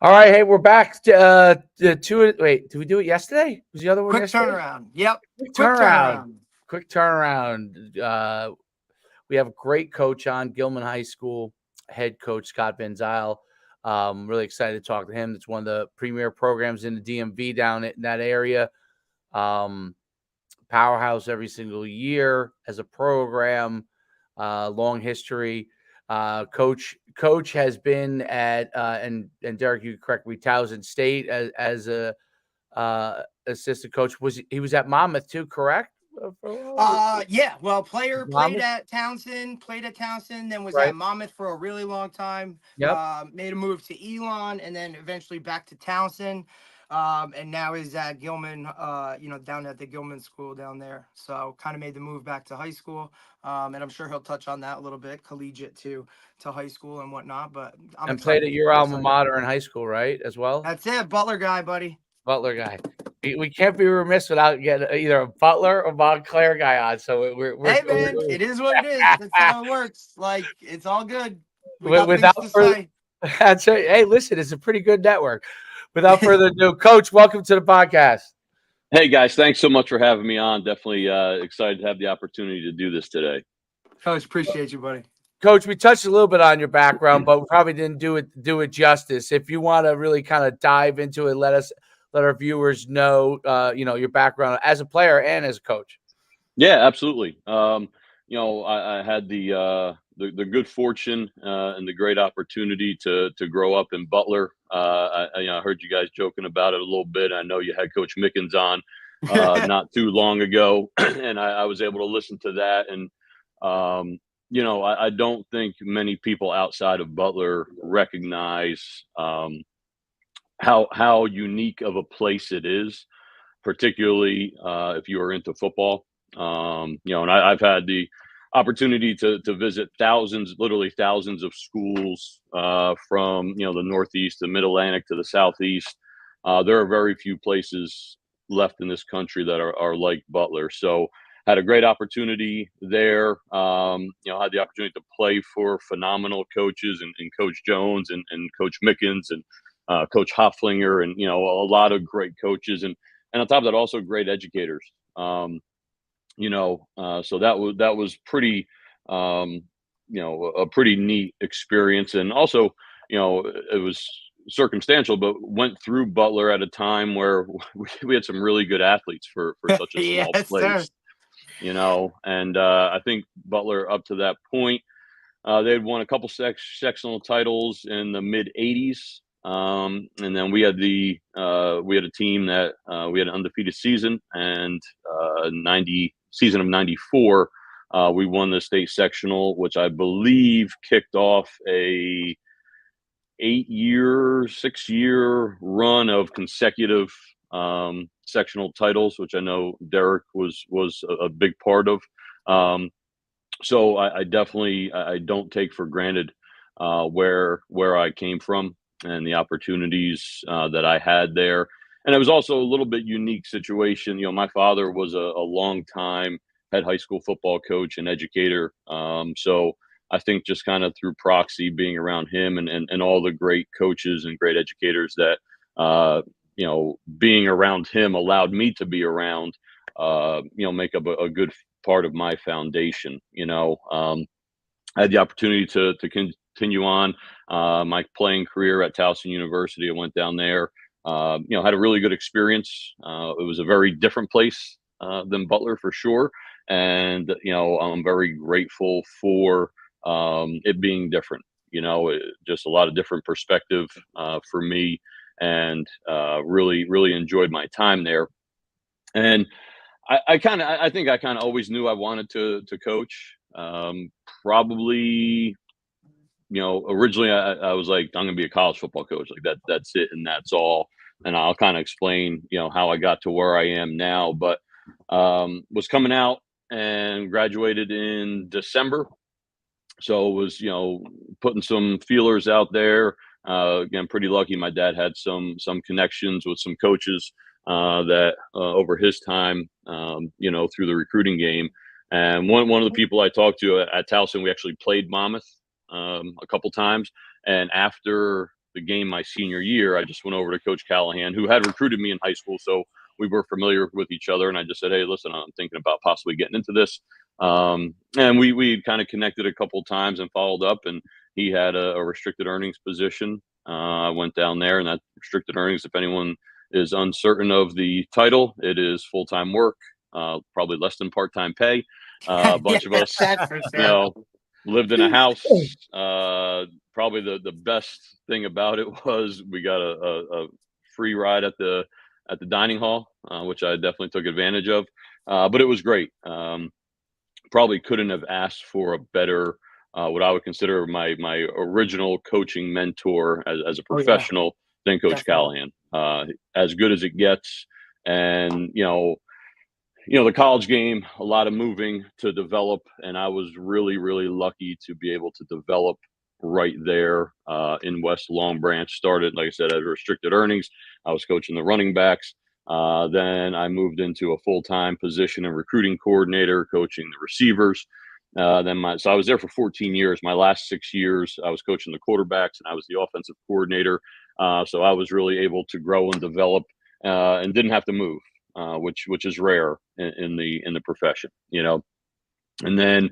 All right, hey, we're back. Wait, did we do it yesterday? Was the other one Quick yesterday? turnaround. Yep. Quick turnaround. Turnaround. Quick turnaround. We have a great coach on, Gilman High School head coach Scott Van Zile. Really excited to talk to him. It's one of the premier programs in the DMV down in that area. Powerhouse every single year as a program, long history. Coach has been at and Derek, you correct me, Towson State as a assistant coach. He was at Monmouth too, correct? Yeah. Well, player Monmouth, played at Townsend, then was right? at Monmouth for a really long time. Yep. Made a move to Elon and then eventually back to Townsend. And now is at Gilman, down at the Gilman school down there. So kind of made the move back to high school. And I'm sure he'll touch on that a little bit, collegiate to high school and whatnot. But I'm And played excited. at your alma mater in high school, right? As well. That's it, Butler guy, buddy. Butler guy. We can't be remiss without getting either a Butler or Montclair guy on. So Hey man, it is what it is. That's how it works. Like, it's all good. We got without things to further, say. that's right. Hey, listen, it's a pretty good network. Without further ado, Coach, welcome to the podcast. Hey guys, thanks so much for having me on. Definitely excited to have the opportunity to do this today. Coach, appreciate you, buddy. Coach, we touched a little bit on your background, but we probably didn't do it justice. If you want to really kind of dive into it, let our viewers know, your background as a player and as a coach. Yeah, absolutely. I had the good fortune and the great opportunity to grow up in Butler. I heard you guys joking about it a little bit. I know you had Coach Mickens on not too long ago, and I was able to listen to that. And I don't think many people outside of Butler recognize how unique of a place it is, particularly if you are into football. And I've had the opportunity to visit literally thousands of schools from the Northeast, the Mid Atlantic to the Southeast. There are very few places left in this country that are like Butler. So had a great opportunity there. Had the opportunity to play for phenomenal coaches and Coach Jones and Coach Mickens and Coach Hofflinger and a lot of great coaches and on top of that also great educators. So that was pretty a pretty neat experience. And also it was circumstantial, but went through Butler at a time where we had some really good athletes for such a small Yes, place. sir. And I think Butler up to that point they had won a couple sectional titles in the mid 80s. And then we had a team that we had an undefeated season, and 90 season of 94 we won the state sectional, which I believe kicked off a 6-year run of consecutive sectional titles, which I know Derek was a big part of. So I definitely I don't take for granted where I came from and the opportunities that I had there. And it was also a little bit unique situation. My father was a long time head high school football coach and educator. So I think just kind of through proxy being around him and all the great coaches and great educators that, being around him allowed me to be around, make up a good part of my foundation. I had the opportunity to continue on my playing career at Towson University. I went down there, had a really good experience. It was a very different place than Butler for sure. And, I'm very grateful for it being different, just a lot of different perspective for me, and really, really enjoyed my time there. And I think I kind of always knew I wanted to coach. Probably, originally I was like, I'm going to be a college football coach. Like that's it. And that's all. And I'll kind of explain, how I got to where I am now, but was coming out and graduated in December. So it was, putting some feelers out there. Again, pretty lucky. My dad had some connections with some coaches that over his time, through the recruiting game. And one of the people I talked to at Towson, we actually played Monmouth a couple times. And after the game my senior year, I just went over to Coach Callahan, who had recruited me in high school. So we were familiar with each other. And I just said, hey, listen, I'm thinking about possibly getting into this. And we kind of connected a couple of times and followed up. And he had a restricted earnings position. I went down there, and that restricted earnings, if anyone is uncertain of the title, it is full-time work, probably less than part-time pay. A bunch of us, That's for you sure. know, lived in a house. Probably the best thing about it was we got a free ride at the dining hall, which I definitely took advantage of. But it was great. Probably couldn't have asked for a better, what I would consider my original coaching mentor as a Oh yeah, professional than Coach definitely. Callahan. As good as it gets, and the college game, a lot of moving to develop, and I was really, really lucky to be able to develop right there in West Long Branch. Started, like I said, as restricted earnings. I was coaching the running backs. Then I moved into a full-time position and recruiting coordinator, coaching the receivers. So I was there for 14 years. My last 6 years, I was coaching the quarterbacks, and I was the offensive coordinator. So I was really able to grow and develop, and didn't have to move. Which is rare in the profession, And then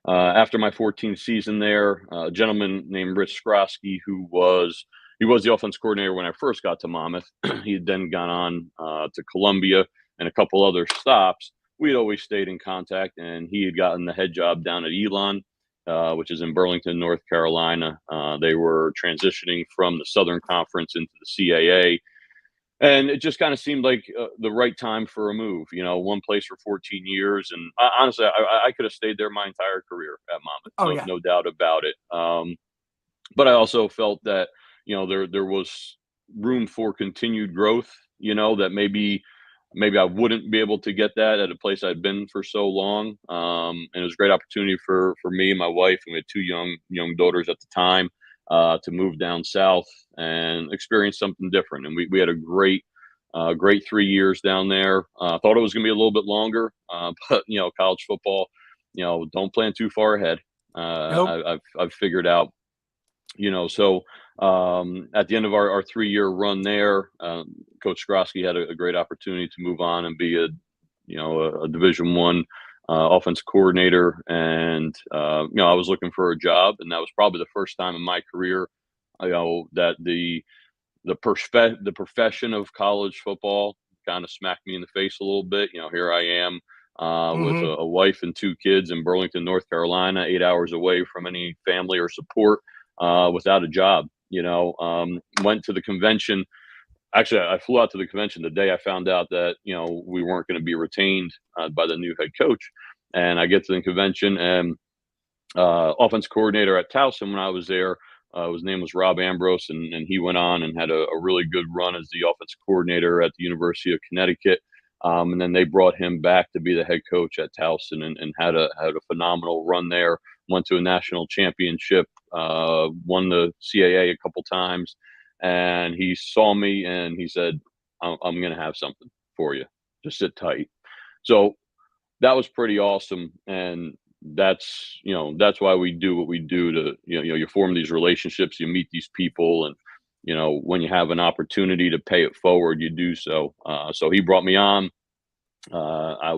after my 14th season there, a gentleman named Rich Skrosky, he was the offense coordinator when I first got to Monmouth. He had then gone on to Columbia and a couple other stops. We'd always stayed in contact, and he had gotten the head job down at Elon, which is in Burlington, North Carolina. They were transitioning from the Southern Conference into the CAA. And it just kind of seemed like the right time for a move. One place for 14 years, and honestly, I could have stayed there my entire career at Monmouth, Oh yeah. no doubt about it. But I also felt that there was room for continued growth. That maybe I wouldn't be able to get that at a place I'd been for so long. And it was a great opportunity for me and my wife, and we had two young daughters at the time, to move down south and experience something different. And we had a great 3 years down there. Thought it was going to be a little bit longer, but college football, don't plan too far ahead. Nope. I've figured out, so at the end of our 3 year run there, Coach Skrosky had a great opportunity to move on and be a Division I offense coordinator. And I was looking for a job, and that was probably the first time in my career, that the profession of college football kind of smacked me in the face a little bit. Here I am, with Hmm. a wife and two kids in Burlington, North Carolina, 8 hours away from any family or support, without a job. Went to the convention. Actually, I flew out to the convention the day I found out that we weren't going to be retained by the new head coach. And I get to the convention, and offense coordinator at Towson when I was there, his name was Rob Ambrose, and he went on and had a really good run as the offense coordinator at the University of Connecticut. And then they brought him back to be the head coach at Towson, and had a phenomenal run there. Went to a national championship, won the CAA a couple times, and he saw me and he said, I'm going to have something for you. Just sit tight." So that was pretty awesome. And that's why we do what we do, to you form these relationships, you meet these people, and when you have an opportunity to pay it forward, you do so. So he brought me on. I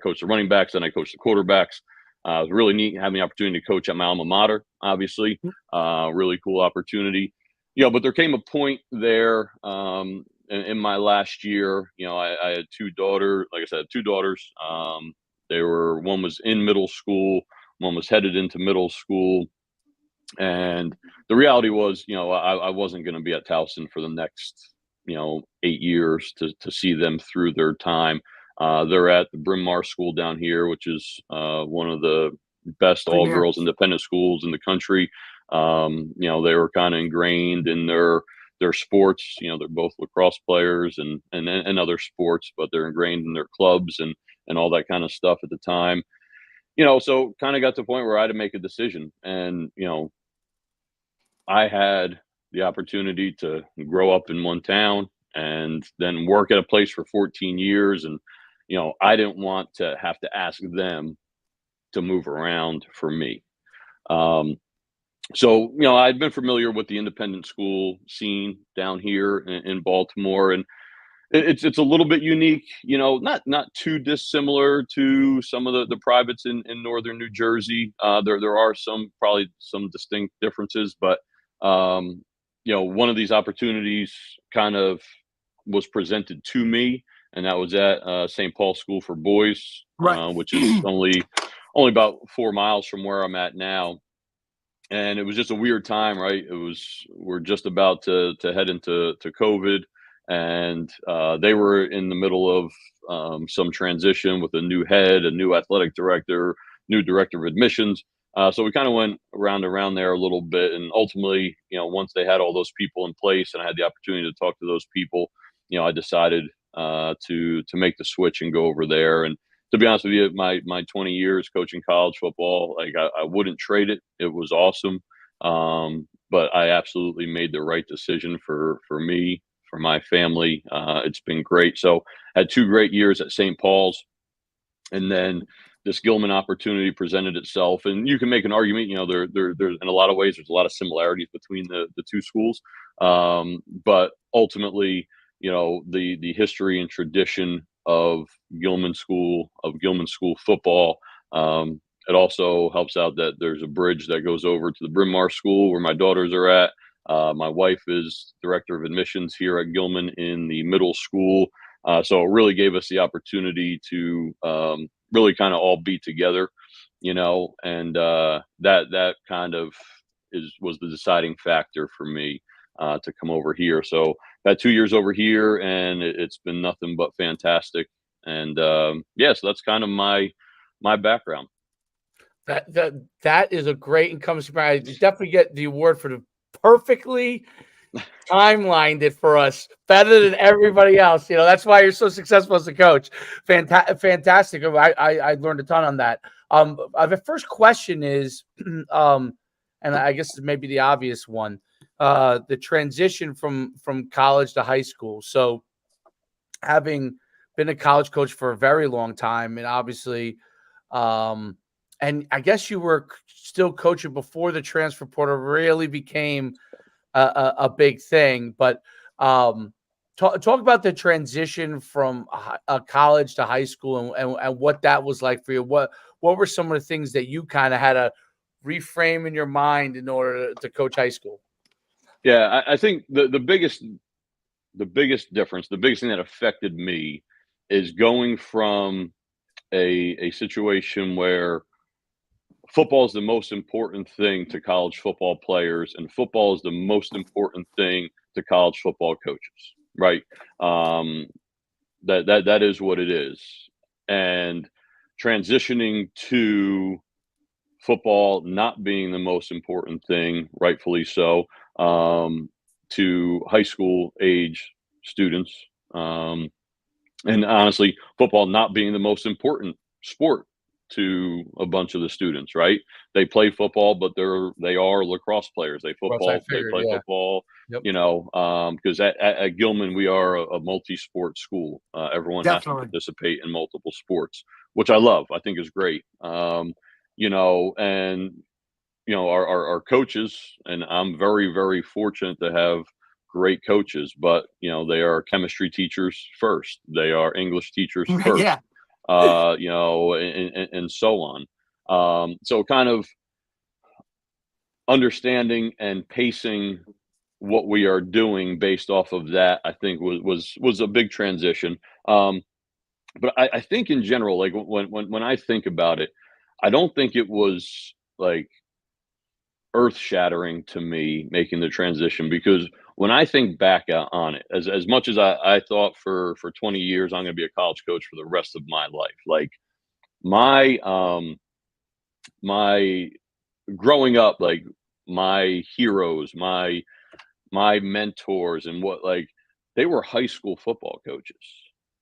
coached the running backs, and I coached the quarterbacks. It was really neat having the opportunity to coach at my alma mater, obviously. Really cool opportunity. But there came a point there, in my last year. I had two daughters. Like I said, two daughters. One was in middle school, one was headed into middle school. And the reality was, I wasn't going to be at Towson for the next, 8 years to see them through their time. They're at the Bryn Mawr School down here, which is one of the best all Premier. girls independent schools in the country. They were kind of ingrained in their sports. They're both lacrosse players and other sports, but they're ingrained in their clubs and all that kind of stuff at the time. So kind of got to the point where I had to make a decision. And, I had the opportunity to grow up in one town and then work at a place for 14 years. And, I didn't want to have to ask them to move around for me. Um, So, I'd been familiar with the independent school scene down here in Baltimore, and it's a little bit unique, not too dissimilar to some of the privates in northern New Jersey. There are probably some distinct differences, but um, one of these opportunities kind of was presented to me, and that was at St. Paul School for Boys, Right. which is only about 4 miles from where I'm at now. And it was just a weird time, right? We're just about to head into COVID, and they were in the middle of some transition with a new head, a new athletic director, new director of admissions. So we kind of went around there a little bit, and ultimately, once they had all those people in place, and I had the opportunity to talk to those people, I decided to make the switch and go over there. And to be honest with you, my 20 years coaching college football, like I wouldn't trade it. It was awesome. But I absolutely made the right decision for me, for my family. It's been great. So had 2 great years at St. Paul's, and then this Gilman opportunity presented itself. And you can make an argument, there's in a lot of ways, there's a lot of similarities between the two schools. But ultimately, the history and tradition of Gilman School football. It also helps out that there's a bridge that goes over to the Bryn Mawr School where my daughters are at. My wife is director of admissions here at Gilman in the middle school. So it really gave us the opportunity to really kind of all be together, and that kind of was the deciding factor for me to come over here. So had 2 years over here, and it's been nothing but fantastic. And yeah, so that's kind of my background. That is a great and comes from. I definitely get the award for the perfectly timelined it for us better than everybody else. That's why you're so successful as a coach. Fantastic. I learned a ton on that. The first question is, and I guess maybe the obvious one, the transition from college to high school. So having been a college coach for a very long time, and obviously, and I guess you were still coaching before the transfer portal really became a big thing. But talk about the transition from college to high school and what that was like for you. What were some of the things that you kind of had to reframe in your mind in order to coach high school? Yeah, I think the biggest difference, the biggest thing that affected me is going from a situation where football is the most important thing to college football players, and football is the most important thing to college football coaches, right? Um, that is what it is. And transitioning to football not being the most important thing, rightfully so, to high school age students. And honestly, football not being the most important sport to a bunch of the students, right? They play football, but they are lacrosse players. Plus, I They figured, play yeah. football, Yep. because at Gilman we are a multi-sport school. Everyone has to Definitely. participate in multiple sports, which I love. I think is great. And our coaches, and I'm very, very fortunate to have great coaches, but they are chemistry teachers first, they are English teachers Yeah. first, and so on. So kind of understanding and pacing what we are doing based off of that, I think was a big transition. But I think in general, like when I think about it, I don't think it was like earth shattering to me making the transition, because when I think back on it, as much as I thought for 20 years I'm going to be a college coach for the rest of my life, like my my growing up, like my heroes, my mentors, and what, like, they were high school football coaches.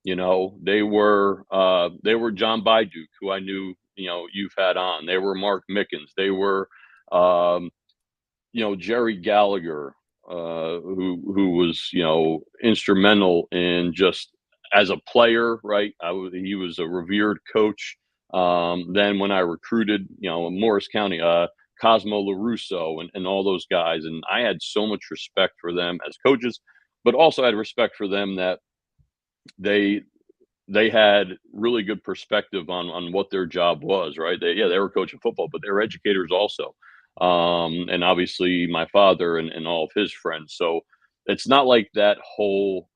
They were John Byduk, who I knew, you've had on. They were Mark Mickens. They were um, Jerry Gallagher, who was, instrumental in just as a player, right? He was a revered coach. Then when I recruited, Morris County, Cosmo LaRusso and all those guys. And I had so much respect for them as coaches, but also had respect for them that they they had really good perspective on what their job was, right? They were coaching football, but they were educators also. And obviously my father and all of his friends. So it's not like that whole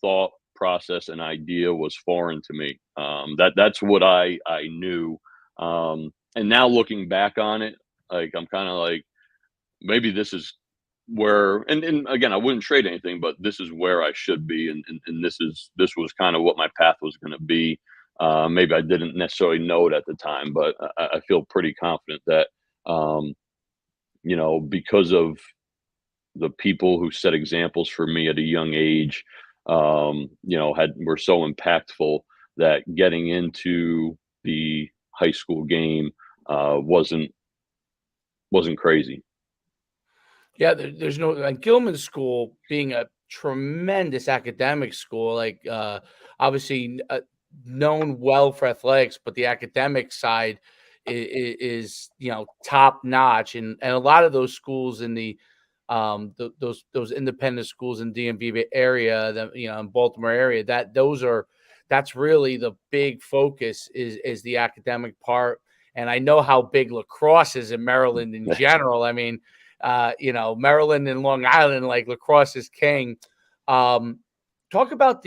thought process and idea was foreign to me. That's what I knew. And now looking back on it, like I'm kind of like, maybe this is where, and again, I wouldn't trade anything, but this is where I should be, and this was kind of what my path was going to be. Maybe I didn't necessarily know it at the time, but I feel pretty confident that um, because of the people who set examples for me at a young age, had were so impactful that getting into the high school game wasn't crazy. Yeah, there's no like Gilman School being a tremendous academic school, like obviously known well for athletics, but the academic side is top notch, and a lot of those schools in the those independent schools in DMV area, that in Baltimore area, that's really the big focus is the academic part. And I know how big lacrosse is in Maryland in general. I mean, Maryland and Long Island, like lacrosse is king. Talk about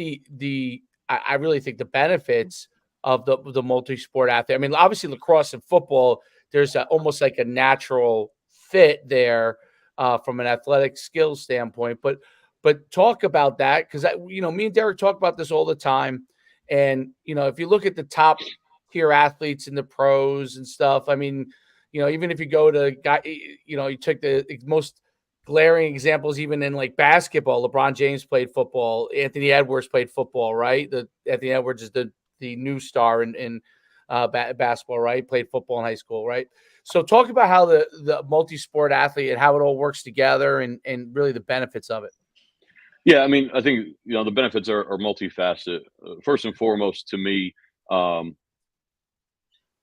I really think the benefits of the multi-sport athlete. I mean, obviously lacrosse and football, there's almost like a natural fit there from an athletic skills standpoint. But talk about that, because me and Derek talk about this all the time. And if you look at the top tier athletes in the pros and stuff, I mean, even if you go to you took the most glaring examples, even in like basketball. LeBron James played football. Anthony Edwards played football, right? Anthony Edwards is the new star in basketball, right? Played football in high school, right? So talk about how the multi-sport athlete and how it all works together, and really the benefits of it. Yeah, I mean, I think the benefits are multifaceted. First and foremost, to me, um,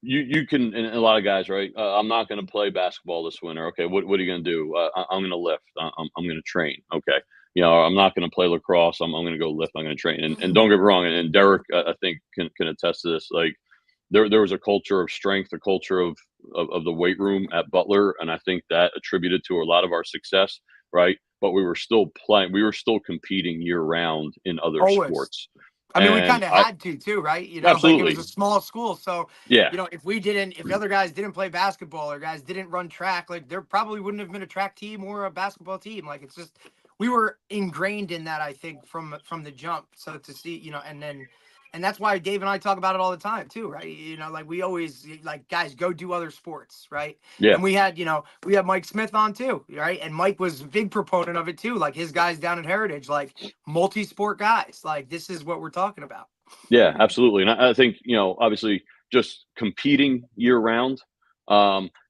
you can, and a lot of guys, right? I'm not going to play basketball this winter. Okay, what are you going to do? I'm going to lift. I'm going to train. Okay, I'm not going to play lacrosse. I'm going to go lift. I'm going to train. And don't get me wrong. And Derek, I think can attest to this. Like there was a culture of strength, a culture of the weight room at Butler, and I think that attributed to a lot of our success, right? But we were still playing. We were still competing year round in other Always. sports. I mean, we And kind of had to too, right? Like it was absolutely, a small school. So, yeah, if other guys didn't play basketball or guys didn't run track, like there probably wouldn't have been a track team or a basketball team. Like it's just, we were ingrained in that, I think, from the jump. So to see, and that's why Dave and I talk about it all the time too, right? Like we always like, guys, go do other sports, right? yeah. And we had Mike Smith on too, right? And Mike was a big proponent of it too. Like his guys down at Heritage, like multi-sport guys, like this is what we're talking about. Yeah, absolutely. And I think, obviously just competing year round,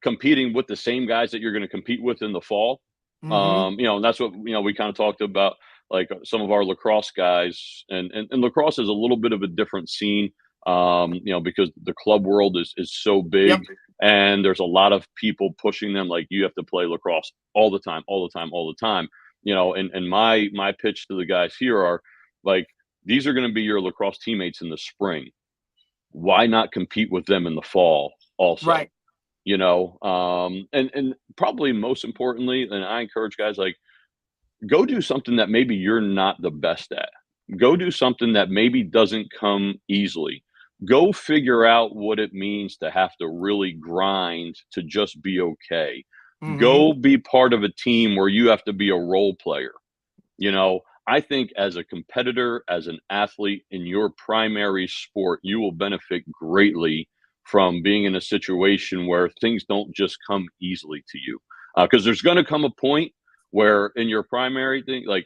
competing with the same guys that you're going to compete with in the fall. Mm-hmm. And that's what, we kind of talked about, like some of our lacrosse guys, and lacrosse is a little bit of a different scene, because the club world is so big, Yep. and there's a lot of people pushing them. Like you have to play lacrosse all the time, all the time, all the time, and my pitch to the guys here are like, these are going to be your lacrosse teammates in the spring. Why not compete with them in the fall also? Right. And probably most importantly, and I encourage guys, like, go do something that maybe you're not the best at. Go do something that maybe doesn't come easily. Go figure out what it means to have to really grind to just be okay. Mm-hmm. Go be part of a team where you have to be a role player. I think as a competitor, as an athlete in your primary sport, you will benefit greatly from being in a situation where things don't just come easily to you. Because there's going to come a point where in your primary thing, like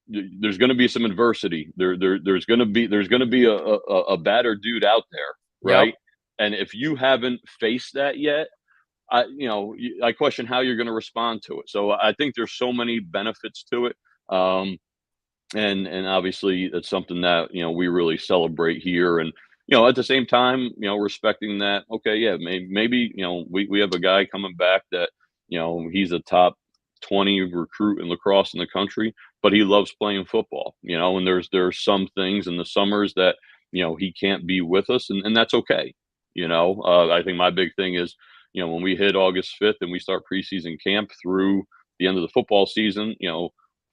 there's going to be some adversity. There's going to be a badder dude out there, Yep. right? And if you haven't faced that yet, I question how you're going to respond to it. So I think there's so many benefits to it. And obviously it's something that we really celebrate here, and at the same time respecting that, okay, yeah, maybe we have a guy coming back that he's a top 20 recruit in lacrosse in the country, but he loves playing football, and there's some things in the summers that, he can't be with us, and that's okay. I think my big thing is, when we hit August 5th and we start preseason camp through the end of the football season,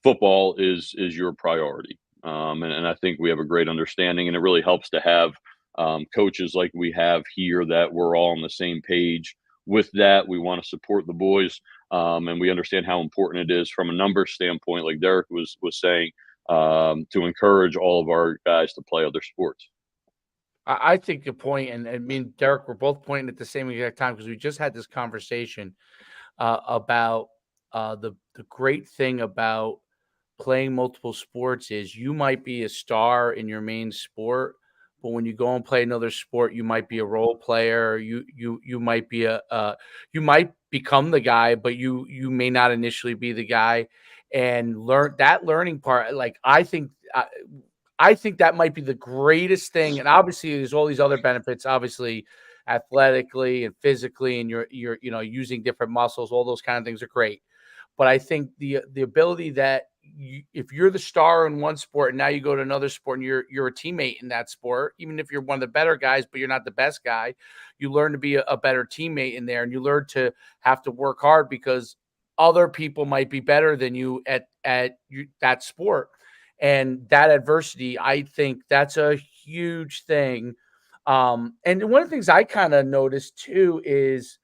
football is your priority. And I think we have a great understanding, and it really helps to have coaches like we have here that we're all on the same page with that. We want to support the boys, and we understand how important it is from a numbers standpoint, like Derek was saying, to encourage all of our guys to play other sports. I think the point, and me and Derek were both pointing at the same exact time, because we just had this conversation about the great thing about playing multiple sports is you might be a star in your main sport, but when you go and play another sport, you might be a role player. You might be you might become the guy, but you may not initially be the guy. And learning part, like I think that might be the greatest thing. And obviously, there's all these other benefits, obviously, athletically and physically, and you're using different muscles. All those kind of things are great. But I think the ability that if you're the star in one sport and now you go to another sport and you're a teammate in that sport, even if you're one of the better guys, but you're not the best guy, you learn to be a better teammate in there, and you learn to have to work hard because other people might be better than you at that sport. And that adversity, I think that's a huge thing. And one of the things I kind of noticed too is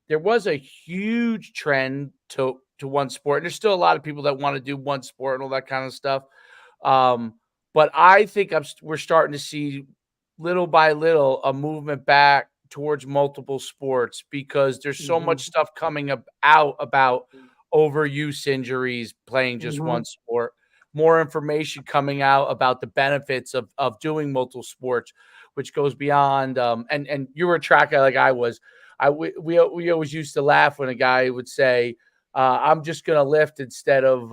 there was a huge trend to one sport. And there's still a lot of people that want to do one sport and all that kind of stuff. Um, but I think we're starting to see little by little a movement back towards multiple sports, because there's so much stuff coming out about overuse injuries playing just one sport, more information coming out about the benefits of doing multiple sports, which goes beyond and you were a track guy like I was. We always used to laugh when a guy would say, I'm just gonna lift instead of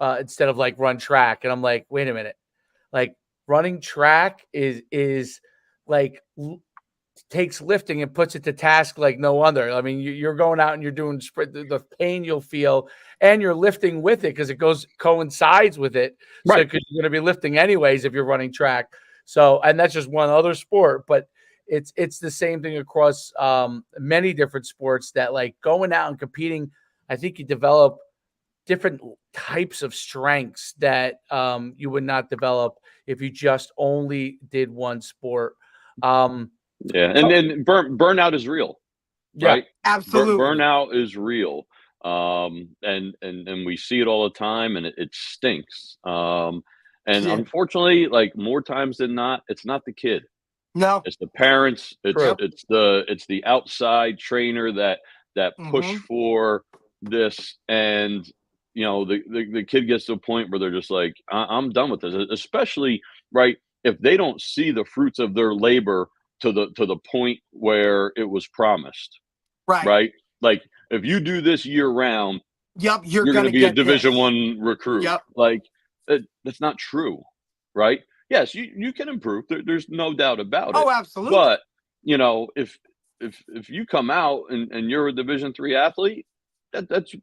like run track. And I'm like, wait a minute, like running track is like takes lifting and puts it to task like no other. I mean, you're going out and you're doing sprint, the pain you'll feel, and you're lifting with it because it coincides with it. So Right. because you're going to be lifting anyways if you're running track. So, and that's just one other sport, but it's the same thing across many different sports, that like going out and competing, I think you develop different types of strengths that you would not develop if you just only did one sport. Yeah, and then burnout is real, Yeah, right? Absolutely. Burnout is real, and we see it all the time, and it stinks. And Yeah. unfortunately, like more times than not, it's not the kid, No. it's the parents, true. it's the outside trainer that push hmm for this, and the kid gets to a point where they're just like, I'm done with this, especially right if they don't see the fruits of their labor to the point where it was promised, Right. right? Like if you do this year round, Yep. You're you're going to gonna be a get Division this. One recruit. Yep. Like that's not true, right? Yes, you can improve. There's no doubt about it. Oh, absolutely. But if you come out and you're a Division 3 athlete, that's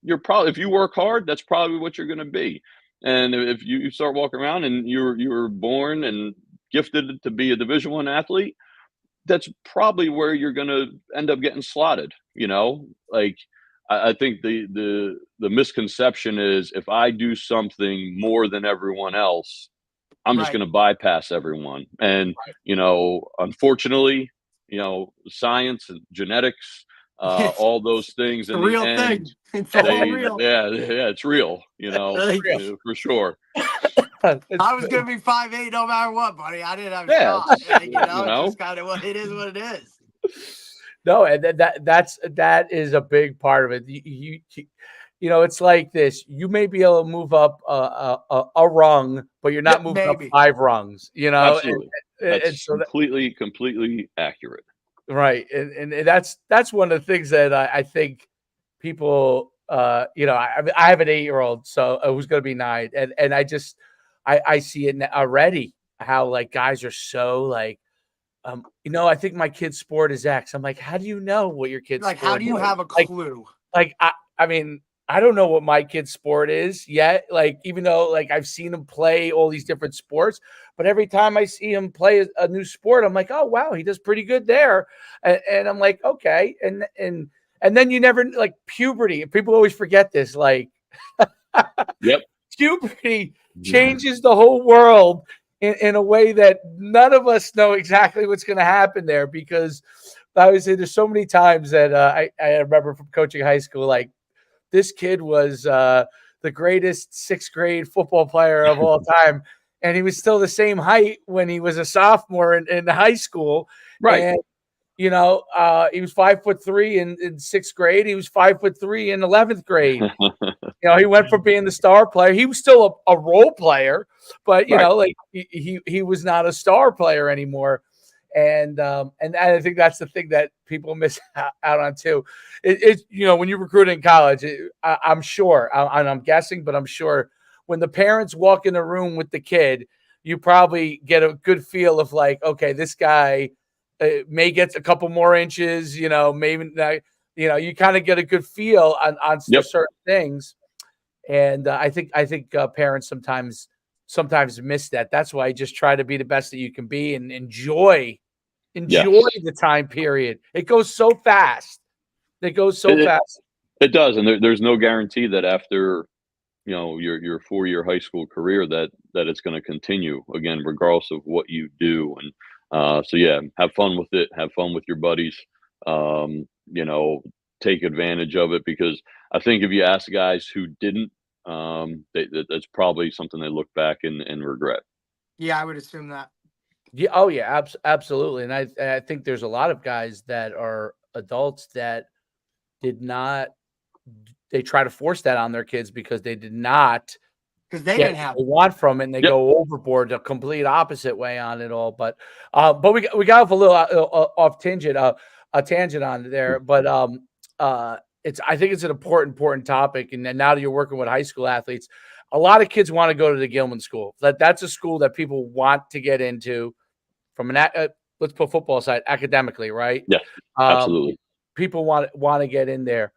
you're probably, if you work hard, that's probably what you're going to be. And if you start walking around and you're born and gifted to be a Division 1 athlete, that's probably where you're going to end up getting slotted. Like I think the misconception is if I do something more than everyone else, I'm just Right. going to bypass everyone. And unfortunately, science and genetics, It's all those things a in the real end, thing. It's all real. yeah, it's real, Like, for sure. It's I was gonna be 5'8" no matter what, buddy. I didn't have a Yeah, shot. you It's know, just kind of what it is. What it is. no, and that is a big part of it. It's like this. You may be able to move up a rung, but you're not Yep. moving up Maybe. 5 rungs. absolutely. And That's so completely accurate. right, and that's one of the things that I think people, I have an 8-year-old, so who's going to be 9, and I see it already how like guys are so like I think my kid's sport is X. I'm like, how do you know what your kid's Like, how sport do you is? have a clue? I mean, I don't know what my kid's sport is yet. Like, even though like I've seen him play all these different sports, but every time I see him play a new sport, I'm like, oh wow, he does pretty good there. And I'm like, okay. And then you never like puberty. People always forget this. Like Yep. puberty changes the whole world in a way that none of us know exactly what's going to happen there, because I would say there's so many times that I remember from coaching high school, like this kid was the greatest sixth grade football player of all time. And he was still the same height when he was a sophomore in high school. Right. And, he was 5'3" in sixth grade. He was 5'3" in 11th grade. He went from being the star player. He was still a role player, but Right. like he was not a star player anymore. And I think that's the thing that people miss out on too. It's when you recruit in college, I'm sure, and I'm guessing, but I'm sure when the parents walk in the room with the kid, you probably get a good feel of like, okay, this guy may get a couple more inches, maybe not, you kind of get a good feel on Yep. certain things. And I think parents sometimes miss that. That's why I just try to be the best that you can be and enjoy Yes. the time period. It goes so fast. It goes so It, fast. it does, and there's no guarantee that after your 4-year high school career that it's going to continue again, regardless of what you do. And so yeah, have fun with it. Have fun with your buddies. Um, you know, take advantage of it, because I think if you ask guys who didn't, that's probably something they look back and regret. Yeah, I would assume that. Yeah. Oh yeah. Absolutely. And I think there's a lot of guys that are adults that did not. They try to force that on their kids because they did not Because they get didn't what have they it. want from it, and they Yep. go overboard, the complete opposite way on it all. But we got off a little off tangent, a tangent on there. But I think it's an important topic. And then now that you're working with high school athletes, a lot of kids want to go to the Gilman school. That's a school that people want to get into from let's put football aside, academically, right? Yes. Um, Absolutely. People want to get in there.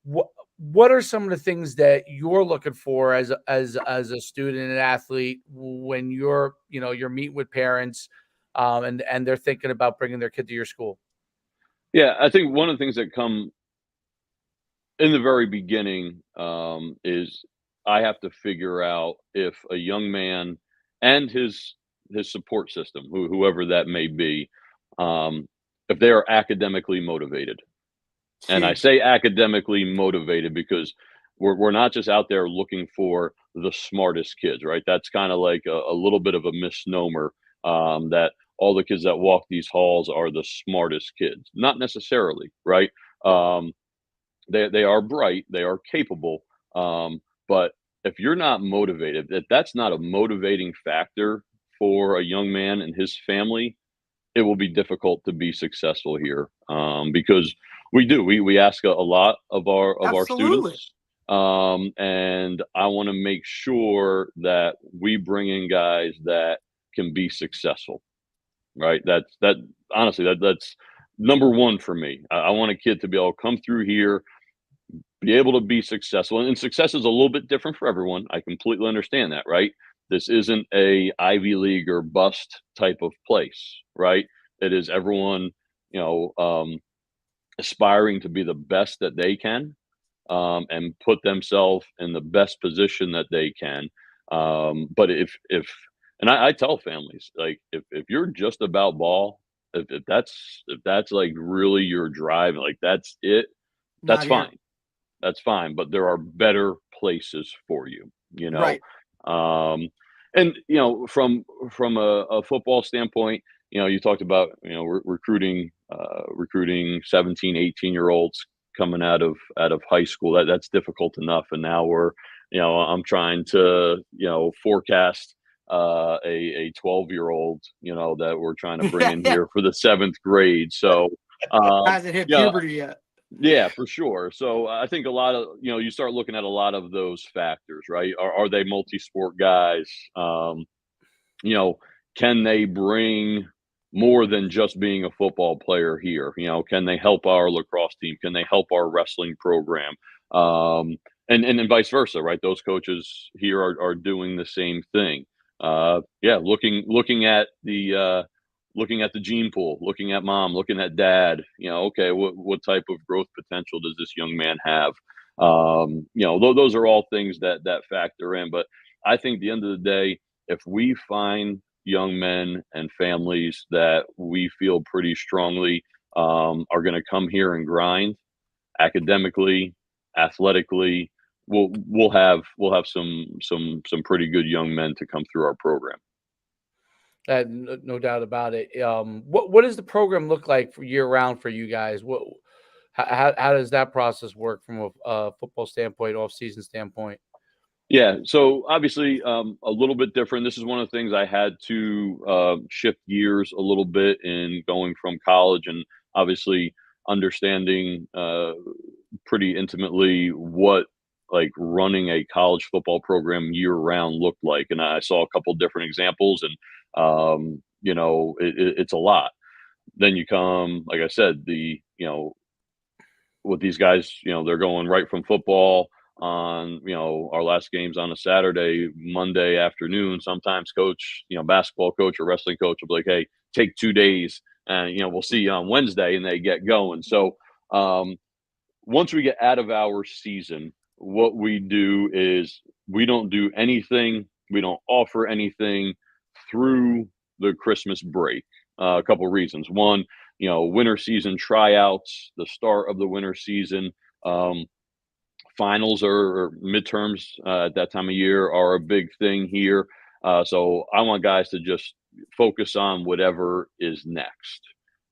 What are some of the things that you're looking for as a student and athlete when you're meeting with parents, and they're thinking about bringing their kid to your school? Yeah, I think one of the things that come in the very beginning, is I have to figure out if a young man and his support system, whoever that may be, if they are academically motivated. It's And I huge. say academically motivated because we're not just out there looking for the smartest kids, right? That's kind of like a little bit of a misnomer, that all the kids that walk these halls are the smartest kids. Not necessarily, right? Um, they are bright, they are capable, but if you're not motivated, that's not a motivating factor for a young man and his family, it will be difficult to be successful here, because we ask a lot of our Absolutely. students, and I want to make sure that we bring in guys that can be successful, right? That honestly, that's number one for me. I want a kid to be able to come through here, be able to be successful, and success is a little bit different for everyone. I completely understand that, right? This isn't a Ivy League or bust type of place, right? It is everyone, you know, aspiring to be the best that they can, and put themselves in the best position that they can. But if and I tell families, like, if you're just about ball, if that's like really your drive, like that's it, that's Not here. fine, that's fine, but there are better places for you, you know? Right. Um, and, from a football standpoint, you talked about, recruiting 17, 18-year-olds coming out of high school. That's difficult enough. And now I'm trying to, forecast a 12-year-old, that we're trying to bring Yeah, in yeah. here for the seventh grade. So, Hasn't hit yeah, puberty yet. yeah, for sure. So I think a lot of, you start looking at a lot of those factors, right? Are they multi-sport guys? You know, can they bring more than just being a football player here. You know, can they help our lacrosse team? Can they help our wrestling program? And vice versa, right? Those coaches here are doing the same thing. Yeah, looking at the gene pool, looking at mom, looking at dad. You know, okay, what type of growth potential does this young man have? You know, those are all things that factor in. But I think at the end of the day, if we find young men and families that we feel pretty strongly are going to come here and grind academically, athletically, we'll have some pretty good young men to come through our program. No doubt about it. What does the program look like for year round for you guys? How does that process work from a football standpoint, off season standpoint? Yeah, so obviously a little bit different. This is one of the things I had to shift gears a little bit in going from college and obviously understanding pretty intimately what like running a college football program year round looked like. And I saw a couple different examples, and you know, it's a lot. Then you come, like I said, with these guys, you know, they're going right from football on, you know, our last game's on a Saturday, Monday afternoon. Sometimes coach, you know, basketball coach or wrestling coach will be like, hey, take 2 days and, you know, we'll see you on Wednesday, and they get going. So once we get out of our season, what we do is we don't do anything, we don't offer anything through the Christmas break. A couple reasons. One, you know, winter season tryouts, the start of the winter season, finals or midterms at that time of year are a big thing here. So I want guys to just focus on whatever is next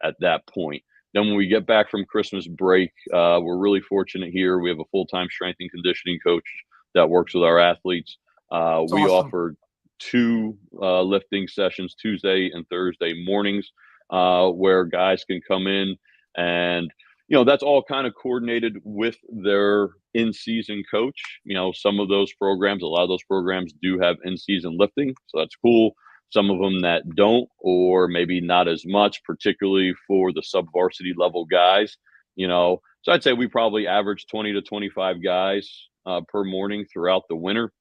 at that point. Then when we get back from Christmas break, we're really fortunate here. We have a full-time strength and conditioning coach that works with our athletes. It's We awesome. offer two lifting sessions, Tuesday and Thursday mornings, where guys can come in, and you know, that's all kind of coordinated with their in-season coach. You know, some of those programs, a lot of those programs do have in-season lifting, so that's cool. Some of them that don't, or maybe not as much, particularly for the sub-varsity level guys. You know, so I'd say we probably average 20 to 25 guys per morning throughout the winter.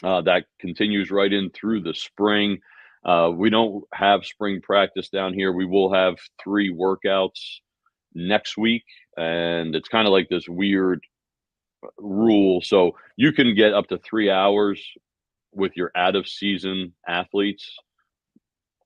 That continues right in through the spring. We don't have spring practice down here. We will have 3 workouts next week, and it's kind of like this weird rule. So you can get up to 3 hours with your out of season athletes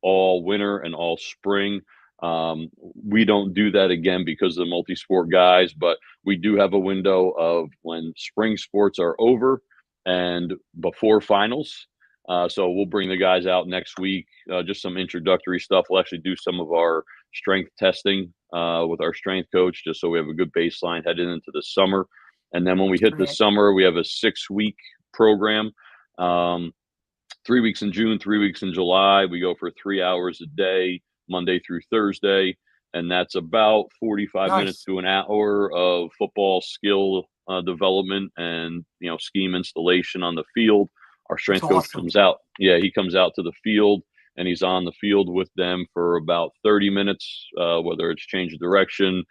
all winter and all spring. We don't do that again because of the multi-sport guys, but we do have a window of when spring sports are over and before finals. So we'll bring the guys out next week, just some introductory stuff. We'll actually do some of our strength testing with our strength coach, just so we have a good baseline headed into the summer. And then when we hit the summer, we have a 6-week program. 3 weeks in June, 3 weeks in July. We go for 3 hours a day, Monday through Thursday. And that's about 45 minutes to an hour of football skill development and, you know, scheme installation on the field. Our strength coach comes out. Yeah, he comes out to the field, and he's on the field with them for about 30 minutes, whether it's change of direction,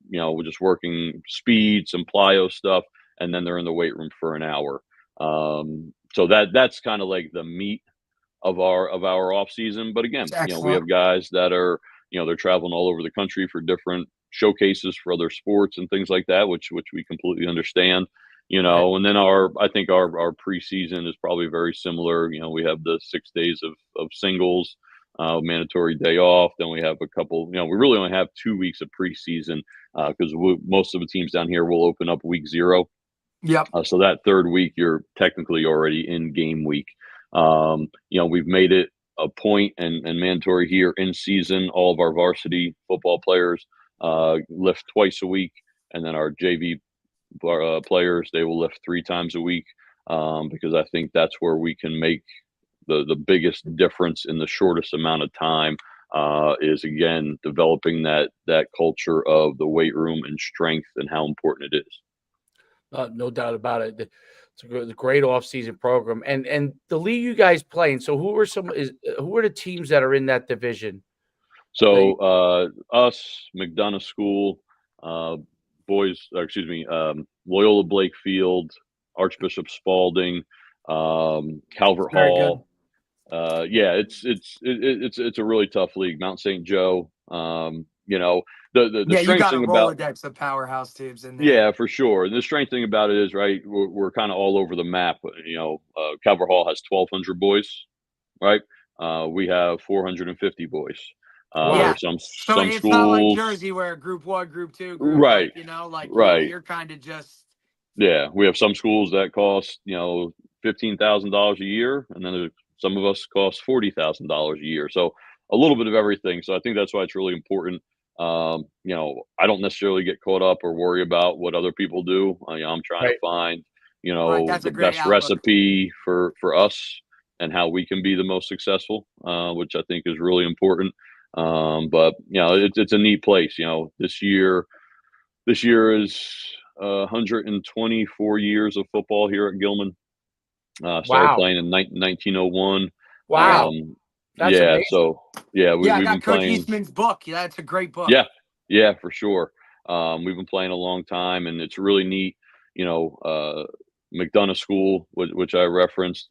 you know, we're just working speed, some plyo stuff, and then they're in the weight room for an hour. So that's kind of like the meat of our off season. But again, you know, we have guys that are, you know, they're traveling all over the country for different showcases for other sports and things like that, which we completely understand. You know, and then I think our preseason is probably very similar. You know, we have the 6 days of singles, mandatory day off. Then we have a couple. You know, we really only have 2 weeks of preseason because most of the teams down here will open up week 0. Yep. So that third week, you're technically already in game week. You know, we've made it a point and mandatory here in season. All of our varsity football players lift twice a week, and then our JV players, they will lift 3 times a week because I think that's where we can make the biggest difference in the shortest amount of time. Is again developing that culture of the weight room and strength and how important it is. No doubt about it. It's a great off-season program, and the league you guys play in. So who are the teams that are in that division? So us, McDonough School, uh, Loyola Blakefield, Archbishop Spalding, Calvert Very good. Hall. Yeah, it's a really tough league. Mount St. Joe. The Yeah, you strange got a thing about Rolodex of powerhouse teams in there. yeah, for sure. The strange thing about it is, right, we're kind of all over the map. Calvert Hall has 1,200 boys, right? We have 450 boys. Yeah. There's So some it's not like schools, Jersey where group one, group two, group right, like right. you're kind of just Yeah, we have some schools that cost $15,000 a year, and then there's some of us cost $40,000 a year. So a little bit of everything. So I think that's why it's really important. I don't necessarily get caught up or worry about what other people do. I'm trying to Right. find right. That's the a great best outlook. recipe for us and how we can be the most successful, which I think is really important. But it's a neat place. This year is 124 years of football here at Gilman. Started Wow. playing in 1901. Wow. Um, That's yeah, amazing. so yeah, Yeah, I we've got been Coach playing. Eastman's book. Yeah, it's a great book. Yeah, yeah, for sure. We've been playing a long time, and it's really neat. You know, McDonough School, which I referenced,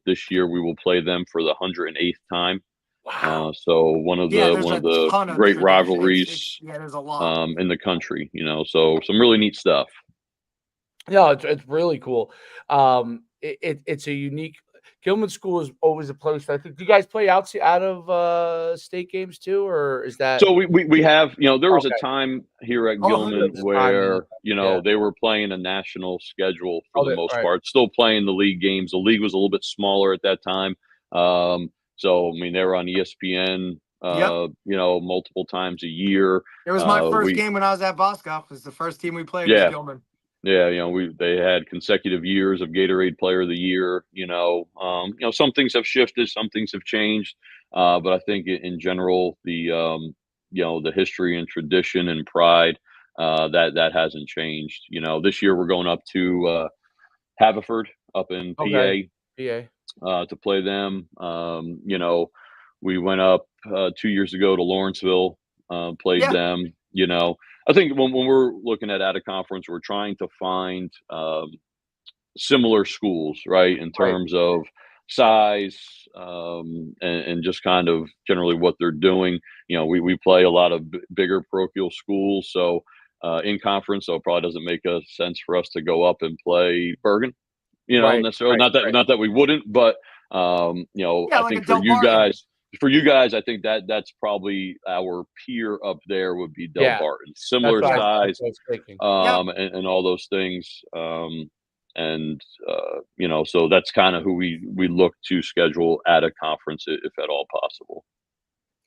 this year we will play them for the 108th time. Wow. So one of Yeah, the there's one of a the ton of great tradition. It's rivalries yeah, there's a lot. in the country. So some really neat stuff. Yeah, it's really cool. It's a unique Gilman School is always a place. I think. Do you guys play out of state games too, or is that So we have, there was a okay? time here at Oh, There 100. Gilman was a time, yeah, where, yeah. they were playing a national schedule for Oh, the most right, part, still playing the league games. The league was a little bit smaller at that time. So I mean, they were on ESPN, Yep. multiple times a year. It was my first We game when I was at Bosco. It was the first team we played was Yeah, Gilman. yeah, they had consecutive years of Gatorade Player of the Year. Some things have shifted, some things have changed, but I think in general, the history and tradition and pride, that hasn't changed. This year we're going up to Haverford up in okay, yeah, PA to play them. We went up 2 years ago to Lawrenceville, played Yeah. them. I think when we're looking at a conference, we're trying to find similar schools, right, in right, terms of size, and just kind of generally what they're doing. We play a lot of bigger parochial schools, so in conference, so it probably doesn't make a sense for us to go up and play Bergen. right, Necessarily. right, Not that we wouldn't, but Yeah, I like a think for Del you Barton. guys, I think that's probably our peer up there would be Del yeah. Barton, That's similar what Yeah. that's size, what I was thinking. Yep. and all those things. And so that's kind of who we look to schedule at a conference if at all possible.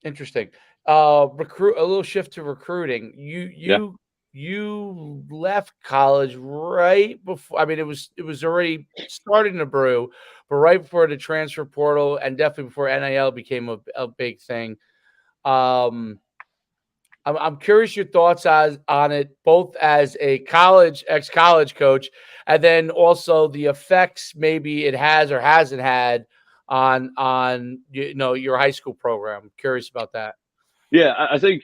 Interesting. Recruit a little shift to recruiting. Yeah. You left college right before. I mean, it was already starting to brew, but right before the transfer portal and definitely before NIL became a big thing. Um, I'm curious your thoughts on it, both as a ex-college coach, and then also the effects maybe it has or hasn't had on your high school program. Curious about that. Yeah, I think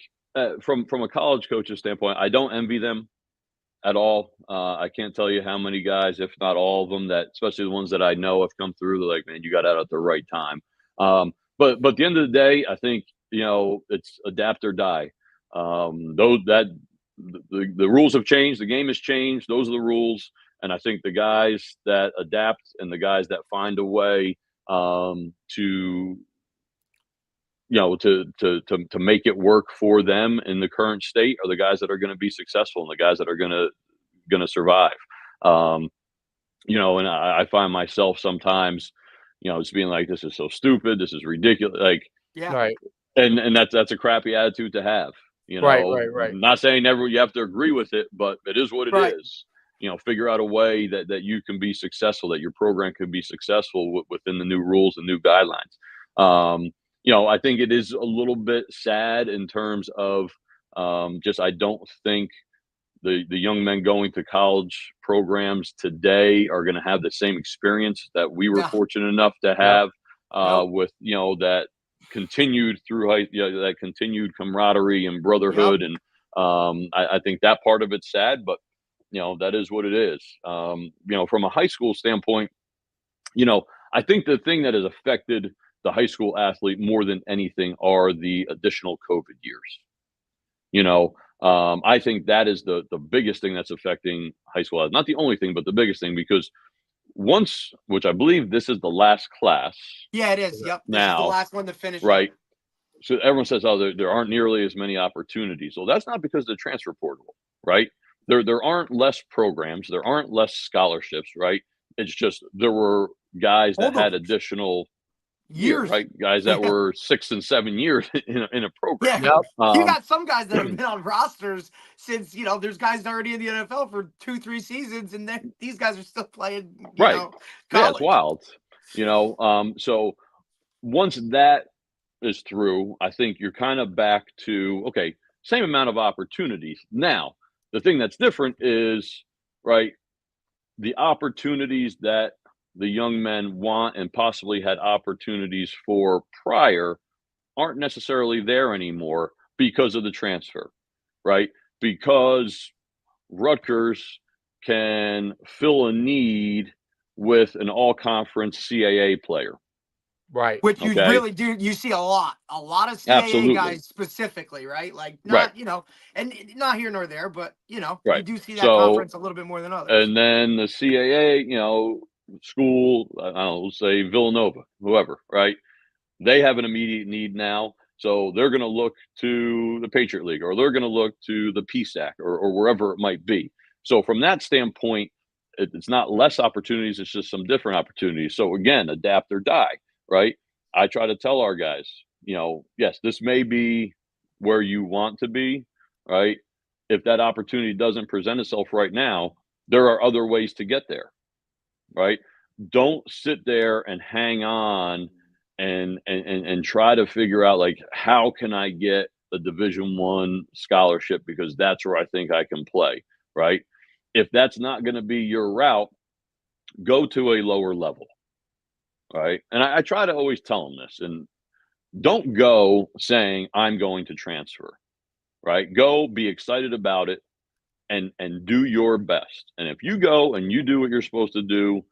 from a college coach's standpoint, I don't envy them at all. I can't tell you how many guys, if not all of them, that especially the ones that I know have come through. They're like, man, you got out at the right time. But at the end of the day, I think it's adapt or die. Though that the rules have changed, the game has changed. Those are the rules, and I think the guys that adapt and the guys that find a way to to make it work for them in the current state are the guys that are going to be successful and the guys that are going to survive. Um, and I find myself sometimes, just being like, this is so stupid, this is ridiculous, like, Yeah. Right, and that's a crappy attitude to have. right. Not saying never you have to agree with it, but it is what it Right. is. Figure out a way that you can be successful, that your program can be successful within the new rules and new guidelines. I think it is a little bit sad in terms of just I don't think the young men going to college programs today are going to have the same experience that we were No, fortunate enough to Yep. have nope, with that continued that continued camaraderie and yep. brotherhood. And I think that part of it's sad, but that is what it is. From a high school standpoint, I think the thing that has affected the high school athlete more than anything are the additional COVID years. I think that is the biggest thing that's affecting high school. Not the only thing, but the biggest thing, because which I believe this is the last class Yeah, it is. Yep. This is the now, last one to finish up. right? So everyone says, "Oh, there aren't nearly as many opportunities." Well, that's not because of the transfer portal, right? There aren't less programs, there aren't less scholarships, right? It's just there were guys that had Holdovers. additional year, Years. right? Guys that Yeah. were 6 and 7 years in a program. Yeah. Yep. You Um, got some guys that have been on rosters since, there's guys already in the NFL for 2-3 seasons, and then these guys are still playing, right. Yeah, it's college. wild. So once that is through, I think you're kind of back to, okay, same amount of opportunities. Now, the thing that's different is, right, the opportunities that the young men want and possibly had opportunities for prior aren't necessarily there anymore because of the transfer, right? Because Rutgers can fill a need with an all conference CAA player. Right. Which you Okay. really do. You see a lot of CAA Absolutely. guys specifically, right? Like Right. not, and not here nor there, but you Right. do see that So, conference a little bit more than others. and then the CAA, school, I don't know, let's say Villanova, whoever, right? They have an immediate need now. So they're going to look to the Patriot League, or they're going to look to the PSAC, or wherever it might be. So from that standpoint, it's not less opportunities, it's just some different opportunities. So again, adapt or die, right? I try to tell our guys, yes, this may be where you want to be, right? If that opportunity doesn't present itself right now, there are other ways to get there, right? Don't sit there and hang on and try to figure out, like, how can I get a Division 1 scholarship because that's where I think I can play, right? If that's not going to be your route, go to a lower level, right? And I try to always tell them this, and don't go saying I'm going to transfer, right? Go be excited about it and do your best. And if you go and you do what you're supposed to do,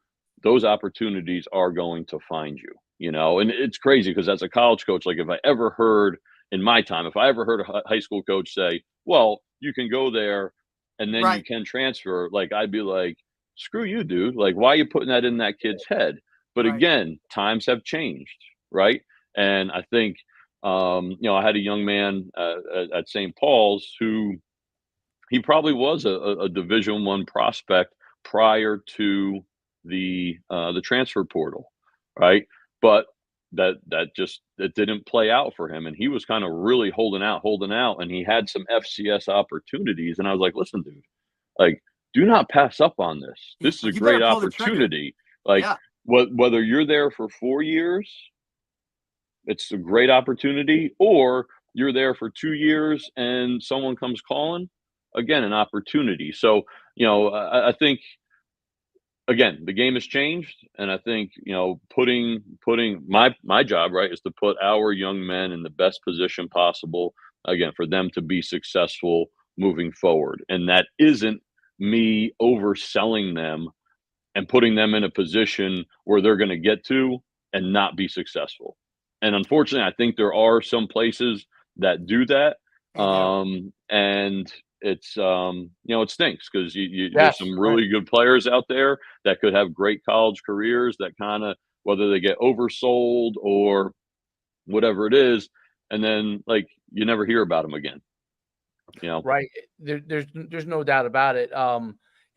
those opportunities are going to find you, And it's crazy because as a college coach, like, if I ever heard in my time, if I ever heard a high school coach say, "Well, you can go there and then you Right. can transfer," like, I'd be like, "Screw you, dude. Like, why are you putting that in that kid's head?" But Right. again, times have changed, right? And I think, I had a young man at St. Paul's who he probably was a Division 1 prospect prior to the transfer portal, right? But that just it didn't play out for him, and he was kind of really holding out, and he had some FCS opportunities, and I was like, "Listen, dude, like, do not pass up on this. This is a You better great pull the trigger. opportunity. Like, Yeah. whether you're there for 4 years, it's a great opportunity, or you're there for 2 years and someone comes calling, again, an opportunity." So, I think, again, the game has changed, and I think, putting my job, right, is to put our young men in the best position possible, again, for them to be successful moving forward. And that isn't me overselling them and putting them in a position where they're going to get to and not be successful. And unfortunately, I think there are some places that do that. They do. And it stinks because there's Yes. some Right. really good players out there that could have great college careers that kind of, whether they get oversold or whatever it is, and then, like, you never hear about them again, Right. There's no doubt about it.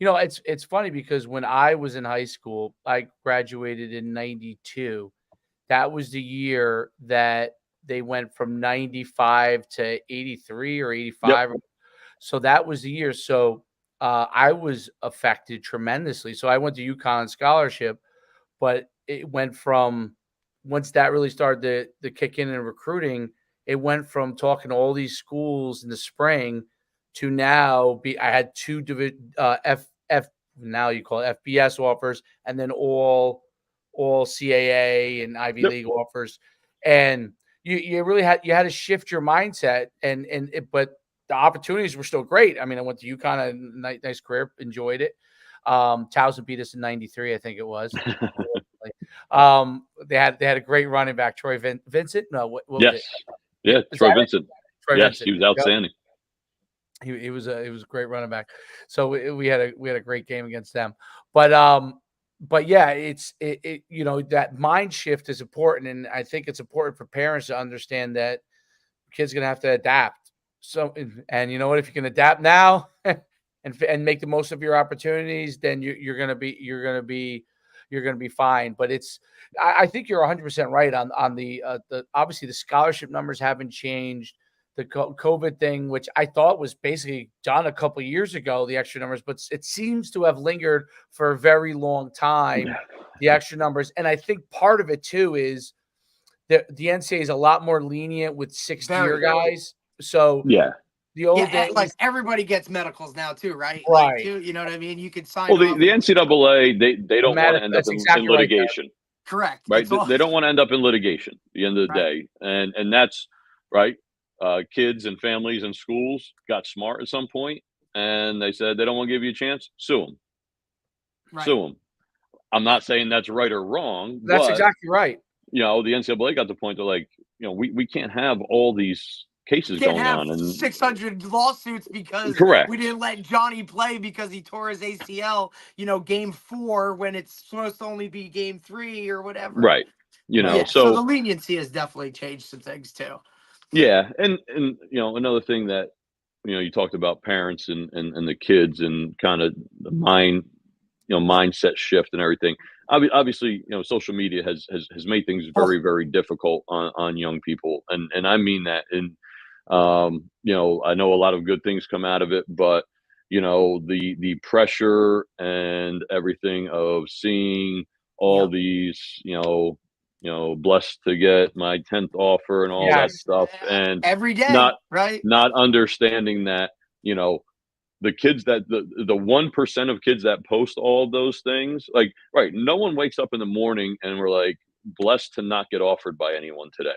It's funny because when I was in high school, I graduated in 92. That was the year that they went from 95 to 83 or Yep. 85. So that was the year. So I was affected tremendously. So I went to UConn scholarship, but it went from, once that really started to kick in recruiting, it went from talking to all these schools in the spring to now I had two now you call it FBS offers, and then all CAA and Ivy League offers, and you really had to shift your mindset, but the opportunities were still great. I mean, I went to UConn, nice career, enjoyed it. Towson beat us in '93, I think it was. They had a great running back, Troy Vincent. No, what was yes. it? Yeah, Troy Vincent. Troy yes, Vincent. he was outstanding. Yep. He was a great running back. So we had a great game against them. But yeah, it's that mind shift is important, and I think it's important for parents to understand that kids are gonna have to adapt. So and you know what, if you can adapt now and make the most of your opportunities, then you're gonna be fine. But I think you're 100% right on the obviously the scholarship numbers haven't changed. The COVID thing, which I thought was basically done a couple of years ago, the extra numbers, but it seems to have lingered for a very long time, the extra numbers. And I think part of it too is the NCAA is a lot more lenient with sixth-year guys. So the old days, like everybody gets medicals now too, right? Right. Like, too, you know what I mean? You could sign. Well, the NCAA they don't want to end up in litigation. Correct. Right? They don't want to end up in litigation at the end of the day, and that's right. Kids and families and schools got smart at some point, and they said they don't want to give you a chance. Sue them. Right. Sue them. I'm not saying that's right or wrong. That's but, exactly right. The NCAA got the point to we can't have all these cases going on and 600 lawsuits because correct. We didn't let Johnny play because he tore his ACL, game 4 when it's supposed to only be game 3 or whatever. Right. So the leniency has definitely changed some things too. Yeah. And another thing that, you talked about parents and the kids and kind of the mindset shift and everything. Obviously, social media has made things very, very difficult on young people. And I mean that. And, I know a lot of good things come out of it, but, the pressure and everything of seeing all these, blessed to get my 10th offer and all that stuff. And every day, not understanding that, the kids that the 1% of kids that post all those things, no one wakes up in the morning and we're like blessed to not get offered by anyone today.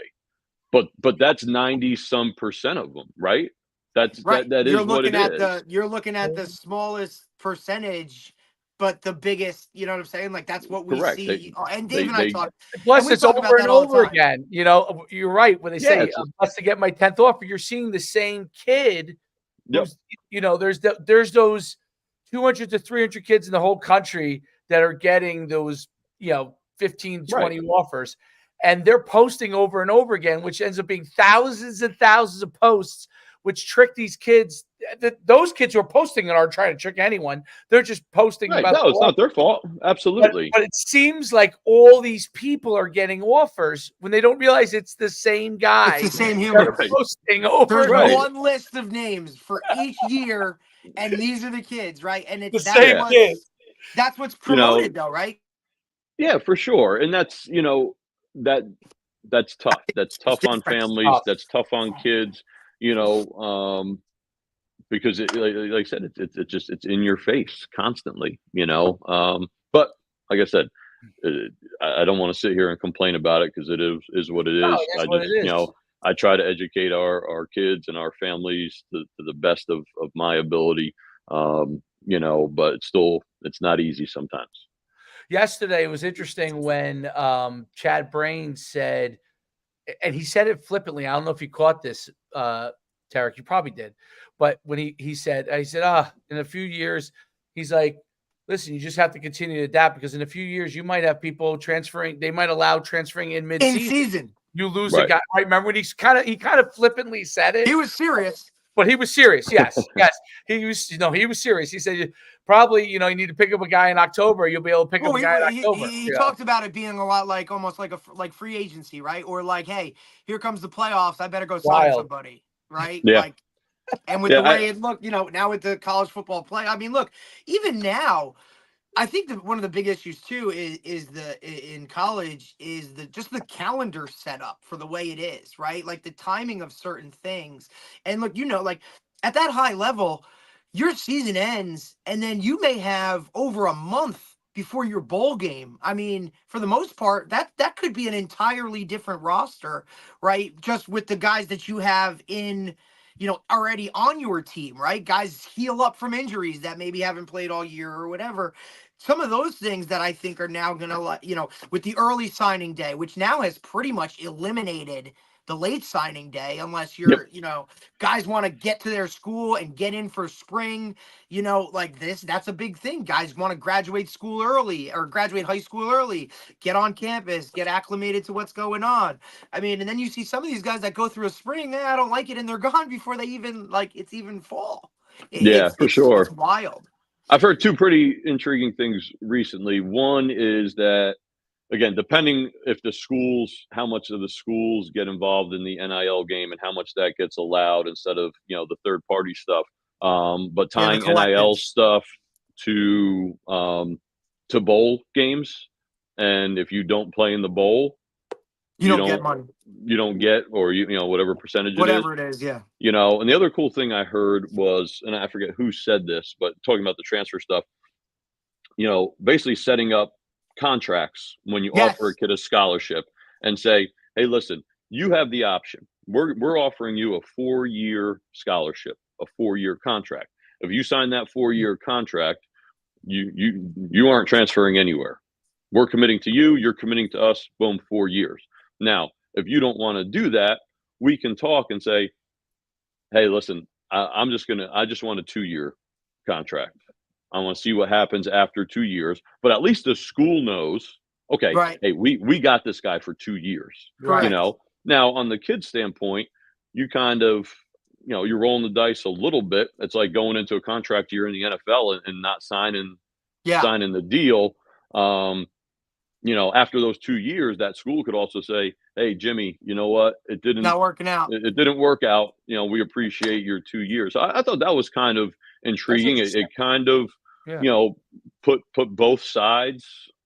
But that's 90% of them, right? That is what it is. You're looking at the smallest percentage, but the biggest, you know what I'm saying? Like that's what we see. And Dave and I talk. Plus, it's over and over again. You're right when they say I'm blessed to get my 10th offer. You're seeing the same kid. Yep. There's those 200 to 300 kids in the whole country that are getting those 15, 20 offers, and they're posting over and over again, which ends up being thousands and thousands of posts, which trick these kids. Those kids who are posting aren't trying to trick anyone. They're just posting about. No, it's not their fault. Absolutely. But it seems like all these people are getting offers when they don't realize it's the same guy. It's the same human. Posting over. There's one list of names for each year, and these are the kids, right? And it's the same kids. That's what's promoted, though, right? Yeah, for sure. And that's that's tough. That's tough on families. That's tough on kids. Because like I said, it's in your face constantly, but like I said, I don't want to sit here and complain about it because it is what it is. I try to educate our kids and our families to the best of my ability, but it's not easy sometimes. Yesterday it was interesting when Chad Brain said, and he said it flippantly. I don't know if you caught this, Tarek, you probably did. But when he said, in a few years, he's like, listen, you just have to continue to adapt because in a few years, you might have people transferring. They might allow transferring in mid-season. You lose a guy. I remember when he kind of flippantly said it. He was serious. But he was serious. Yes. He was serious. He said, probably, you need to pick up a guy in October. You'll be able to pick up a guy in October. He talked about it being a lot like almost like free agency, right? Or like, hey, here comes the playoffs. I better go sign somebody, right? Yeah. And with the way it looked, now with the college football play, I mean, look, even now, I think that one of the big issues too is in college is just the calendar setup for the way it is, right? Like the timing of certain things. And look, like at that high level, your season ends, and then you may have over a month before your bowl game. I mean, for the most part, that could be an entirely different roster, right? Just with the guys that you have in, already on your team, right? Guys heal up from injuries that maybe haven't played all year or whatever. Some of those things that I think are now going to, with the early signing day, which now has pretty much eliminated the late signing day, unless Yep. you're, guys want to get to their school and get in for spring, like this. That's a big thing. Guys want to graduate school early or graduate high school early, get on campus, get acclimated to what's going on. I mean, and then you see some of these guys that go through a spring, I don't like it, and they're gone before they even it's even fall. Yeah, It's for it's sure. wild. I've heard two pretty intriguing things recently. One is that, again, depending if how much of the schools get involved in the NIL game and how much that gets allowed instead of, the third party stuff. But Yeah, the tying NIL collectives. stuff to bowl games, and if you don't play in the bowl, You you don't get don't money, you don't get, or whatever percentage it is. whatever it is. Yeah. And the other cool thing I heard was, and I forget who said this, but talking about the transfer stuff, basically setting up contracts when you offer a Yes. kid a scholarship and say, hey, listen, you have the option. We're offering you a 4-year scholarship, a 4-year contract. If you sign that 4-year contract, you aren't transferring anywhere. We're committing to you, you're committing to us, boom, 4 years. Now, if you don't want to do that, we can talk and say, hey, listen, I just want a 2-year contract. I want to see what happens after 2 years. But at least the school knows, okay, Right. hey, we got this guy for 2 years. Right. Now on the kid standpoint, you kind of, you're rolling the dice a little bit. It's like going into a contract year in the NFL and not signing Yeah. the deal. After those 2 years, that school could also say, hey, Jimmy, you know what? Not working out. It didn't work out. We appreciate your 2 years. So I thought that was kind of That's intriguing. It, interesting. it kind of, Yeah. put both sides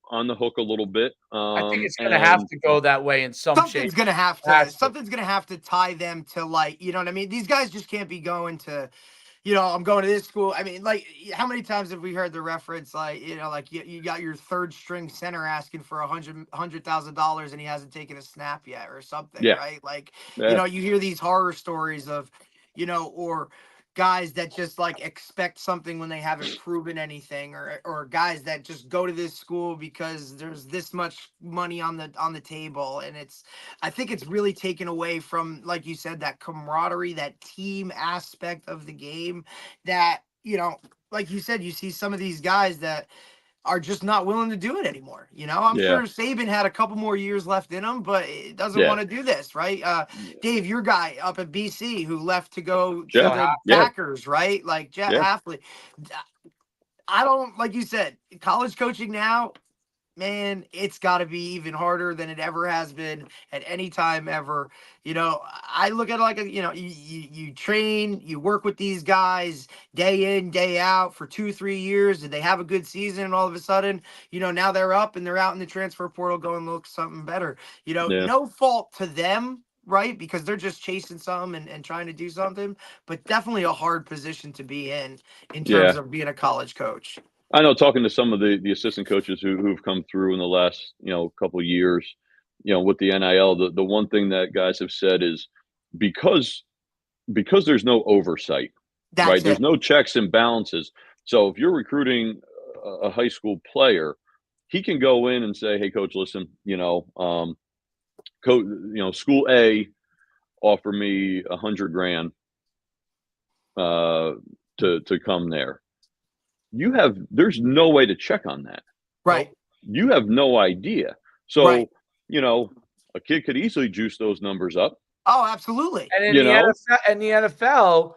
on the hook a little bit. I think it's going to have to go that way in some shape. Something's gonna have to tie them to, you know what I mean? These guys just can't be going to, I'm going to this school. I mean, how many times have we heard the reference, you got your third string center asking for $100,000 and he hasn't taken a snap yet or something, Yeah. right? Yeah. You hear these horror stories of, or guys that just expect something when they haven't proven anything, or guys that just go to this school because there's this much money on the table, and I think it's really taken away from, like you said, that camaraderie, that team aspect of the game, that like you said, you see some of these guys that are just not willing to do it anymore. I'm Yeah. sure Saban had a couple more years left in him, but it doesn't Yeah. want to do this, right? Dave, your guy up at BC who left to go to Jeff. the Yeah. Packers, right? Like Jeff Yeah. Halfley. I don't, like you said, college coaching now, man, it's got to be even harder than it ever has been at any time ever. I look at it you train, you work with these guys day in, day out for 2-3 years. Did they have a good season? And all of a sudden, now they're up and they're out in the transfer portal going, look, something better. Yeah. No fault to them, right? Because they're just chasing something and trying to do something, but definitely a hard position to be in terms of being a college coach. I know, talking to some of the assistant coaches who've come through in the last, couple of years, with the NIL, the one thing that guys have said is because there's no oversight, right? That's There's it. no checks and balances. So if you're recruiting a high school player, he can go in and say, hey, coach, listen, school A offer me $100,000 to come there. There's no way to check on that. Right. You have no idea. So, Right. A kid could easily juice those numbers up. Oh, absolutely. And in the NFL,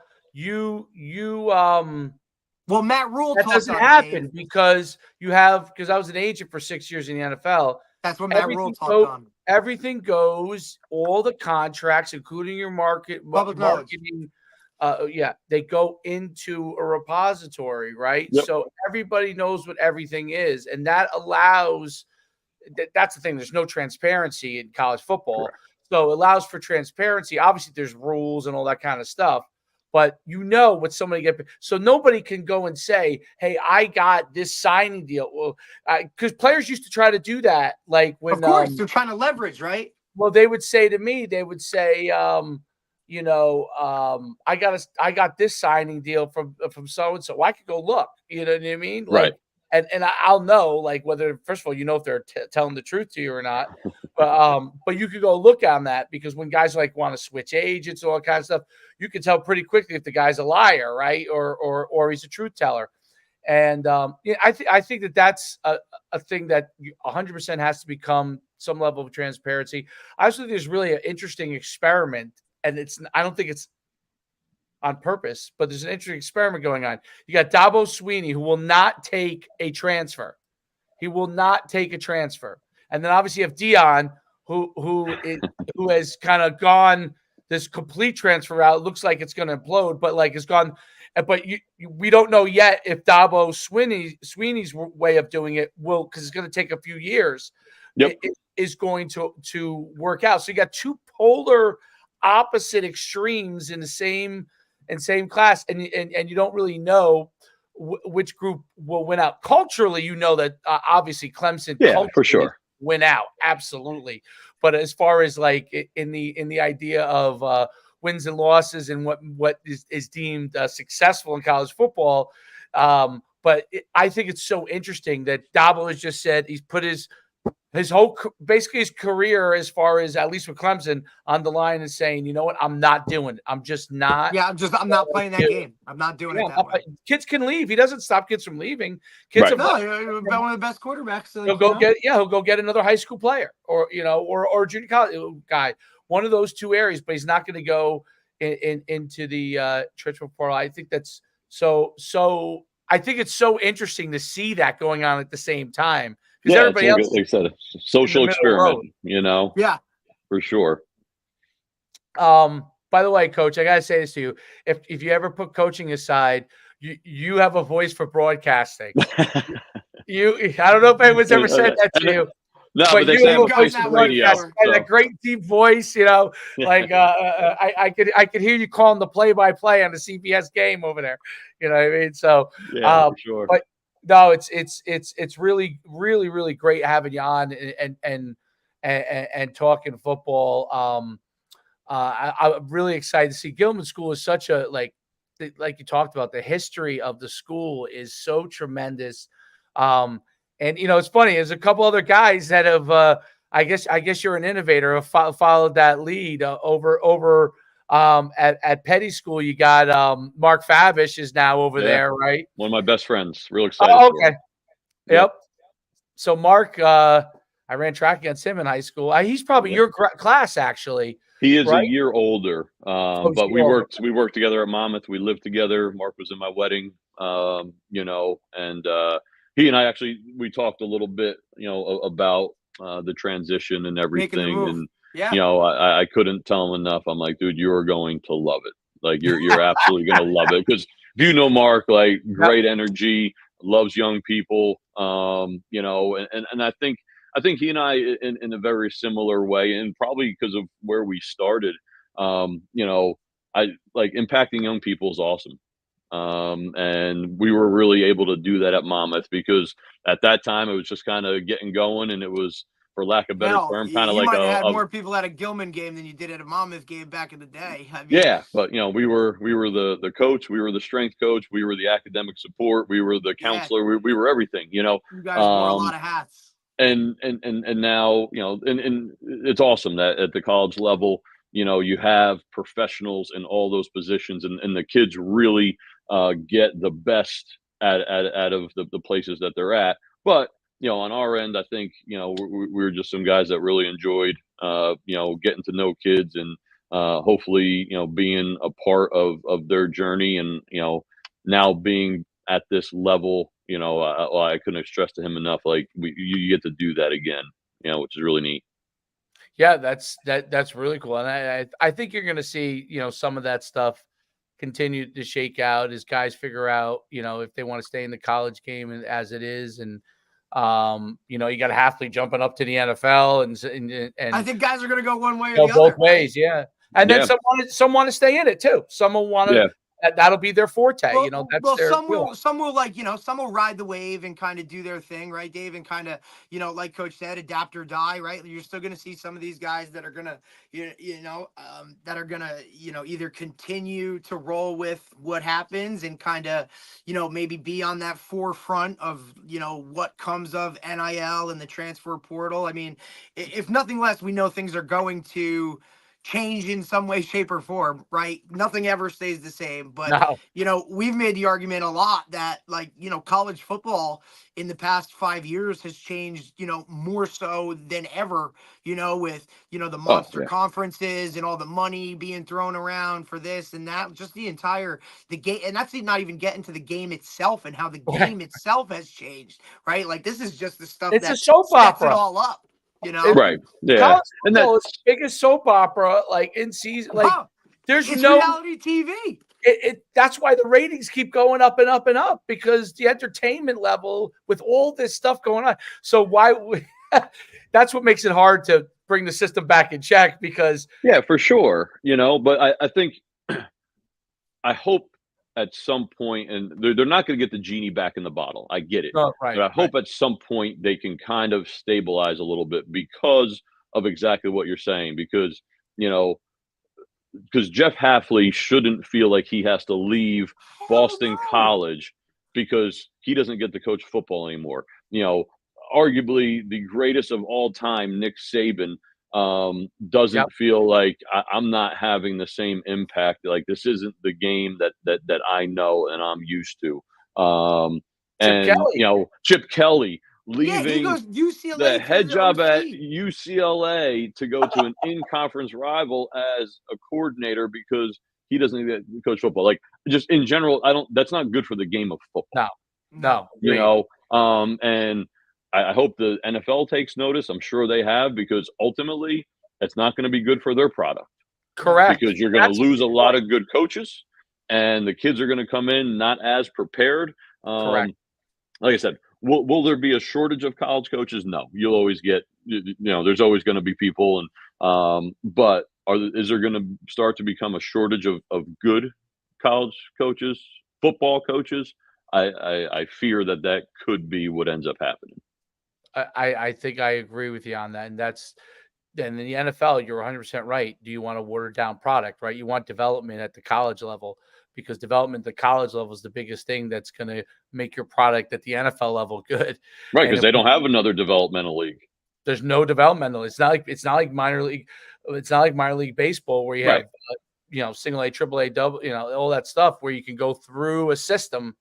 well, Matt Rule that doesn't happen because I was an agent for 6 years in the NFL. That's what Matt Rule talked on. Everything goes, all the contracts, including your Public marketing. They go into a repository, right? Yep. So everybody knows what everything is, and that allows. That's the thing. There's no transparency in college football, Correct. so it allows for transparency. Obviously, there's rules and all that kind of stuff, but you know what somebody get. So nobody can go and say, "Hey, I got this signing deal." Well, because players used to try to do that, like when, Of course, they're trying to leverage, right? well, they would say to me, they would say, I got this signing deal from so and so. I could go look. You know what I mean? Right. Like, and I'll know, like, whether, first of all, if they're telling the truth to you or not. But you could go look on that, because when guys like want to switch agents, all that kind of stuff, you can tell pretty quickly if the guy's a liar, right, or he's a truth teller. And I think that's a thing that 100% has to become some level of transparency. I also think there's really an interesting experiment, and I don't think it's on purpose, but there's an interesting experiment going on. You got Dabo Sweeney, who will not take a transfer. He will not take a transfer. And then obviously you have Dion, who has kind of gone this complete transfer route. It looks like it's going to implode, but like it's gone. But we don't know yet if Dabo Sweeney's way of doing it will, because it's going to take a few years. Yep. It is going to work out. So you got two polar opposite extremes in the same class, and you don't really know which group will win out. Culturally, that obviously Clemson, for sure, win out, absolutely. But as far as like in the idea of wins and losses and what is deemed successful in college football, I think it's so interesting that Dabo has just said he's put his whole, basically his career, as far as at least with Clemson, on the line, and saying, you know what, I'm not doing it. I'm just not. Yeah, I'm not playing that game. I'm not doing it that way. Kids can leave. He doesn't stop kids from leaving. Kids one of the best quarterbacks. So he'll go get another high school player, or or junior college guy. One of those two areas, but he's not going to go into the transfer portal. I think that's so. I think it's so interesting to see that going on at the same time. Because everybody else, like I said, a social experiment, Yeah, for sure. By the way, Coach, I gotta say this to you: if you ever put coaching aside, you have a voice for broadcasting. I don't know if anyone's ever said that to you. No, but they say voice that for radio. A great deep voice, like I could hear you calling the play-by-play on the CBS game over there. You know what I mean? So for sure. But no, it's really, really, really great having you on and talking football. I'm really excited to see Gilman School is such a like you talked about. The history of the school is so tremendous. And it's funny. There's a couple other guys that have. I guess you're an innovator. Have followed that lead over. At Petty School, you got Mark Favish is now over there, right? One of my best friends. Real excited. Oh, okay. Yep. So Mark, I ran track against him in high school. He's probably your class, actually. He is right? a year older, but we worked together at Monmouth. We lived together. Mark was in my wedding, and he and I actually we talked a little bit, about the transition and everything, and. Yeah. I couldn't tell him enough. I'm like, dude, you are going to love it. Like you're absolutely going to love it. Because if you know Mark, like great energy, loves young people, and I think he and I in a very similar way, and probably because of where we started, I like impacting young people is awesome. And we were really able to do that at Monmouth because at that time it was just kind of getting going, and it was, for lack of a better term, kind of like might have had more people at a Gilman game than you did at a Monmouth game back in the day. I mean, yeah, but we were the coach, we were the strength coach, we were the academic support, we were the counselor, we were everything. You guys wore a lot of hats. And now and it's awesome that at the college level, you have professionals in all those positions, and the kids really get the best out of the places that they're at, but. On our end, I think, we're just some guys that really enjoyed, getting to know kids and hopefully, being a part of their journey. And, now being at this level, I couldn't stress to him enough, like you get to do that again, which is really neat. Yeah, that's really cool. And I think you're going to see, some of that stuff continue to shake out as guys figure out, if they want to stay in the college game as it is. And, you got a athlete jumping up to the NFL, and I think guys are going to go one way or the both other. ways, yeah. And then some want to stay in it too. Some will want to that'll be their forte. Well, You know, that's well, their some will like, some will ride the wave and kind of do their thing, right, Dave? And kind of, like Coach said, adapt or die, right? You're still going to see some of these guys that are gonna, that are gonna, either continue to roll with what happens and kind of, maybe be on that forefront of, what comes of NIL and the transfer portal. I mean, if nothing less, we know things are going to change in some way, shape, or form, right? Nothing ever stays the same. But, no. we've made the argument a lot that, like, college football in the past 5 years has changed, more so than ever, with, the Oh monster yeah. conferences and all the money being thrown around for this and that, just the game. And that's not even getting to the game itself and how the game itself has changed, right? Like, this is just the stuff It's a that soap sets it opera. all up, Right. Yeah. College And football is that's the biggest soap opera, like in season. Like, Huh. there's It's no. reality TV. That's why the ratings keep going up and up and up, because the entertainment level with all this stuff going on. So that's what makes it hard to bring the system back in check, because yeah, for sure. But I think I hope at some point, and they're not going to get the genie back in the bottle. I get it, oh, right, but I right. hope at some point they can kind of stabilize a little bit because of exactly what you're saying. You know, because Jeff Halfley shouldn't feel like he has to leave Hell Boston no. College because he doesn't get to coach football anymore. Arguably the greatest of all time, Nick Saban, Yep. doesn't feel like I'm not having the same impact. Like, this isn't the game that I know and I'm used to. Chip And Kelly. Chip Kelly Yeah, he leaving goes the UCLA to head the job at OC. UCLA to go to an in-conference rival as a coordinator because he doesn't get to coach football. Like, just in general, I don't. That's not good for the game of football. No, You agreed. know, and I hope the NFL takes notice. I'm sure they have, because ultimately, it's not going to be good for their product, Correct. because you're going to That's a lose a good lot point. of good coaches, and the kids are going to come in not as prepared. Correct. Like I said, will there be a shortage of college coaches? No, you'll always get, there's always going to be people, and but is there going to start to become a shortage of good college coaches, football coaches? I fear that could be what ends up happening. I think I agree with you on that. And in the NFL, you're 100% right. Do you want a watered down product, right? You want development at the college level, because development at the college level is the biggest thing that's going to make your product at the NFL level good. Right, And because if they don't have another developmental league. there's no developmental, it's not like minor league. It's not like minor league baseball where you Right. have, single A, triple A, double, all that stuff where you can go through a system.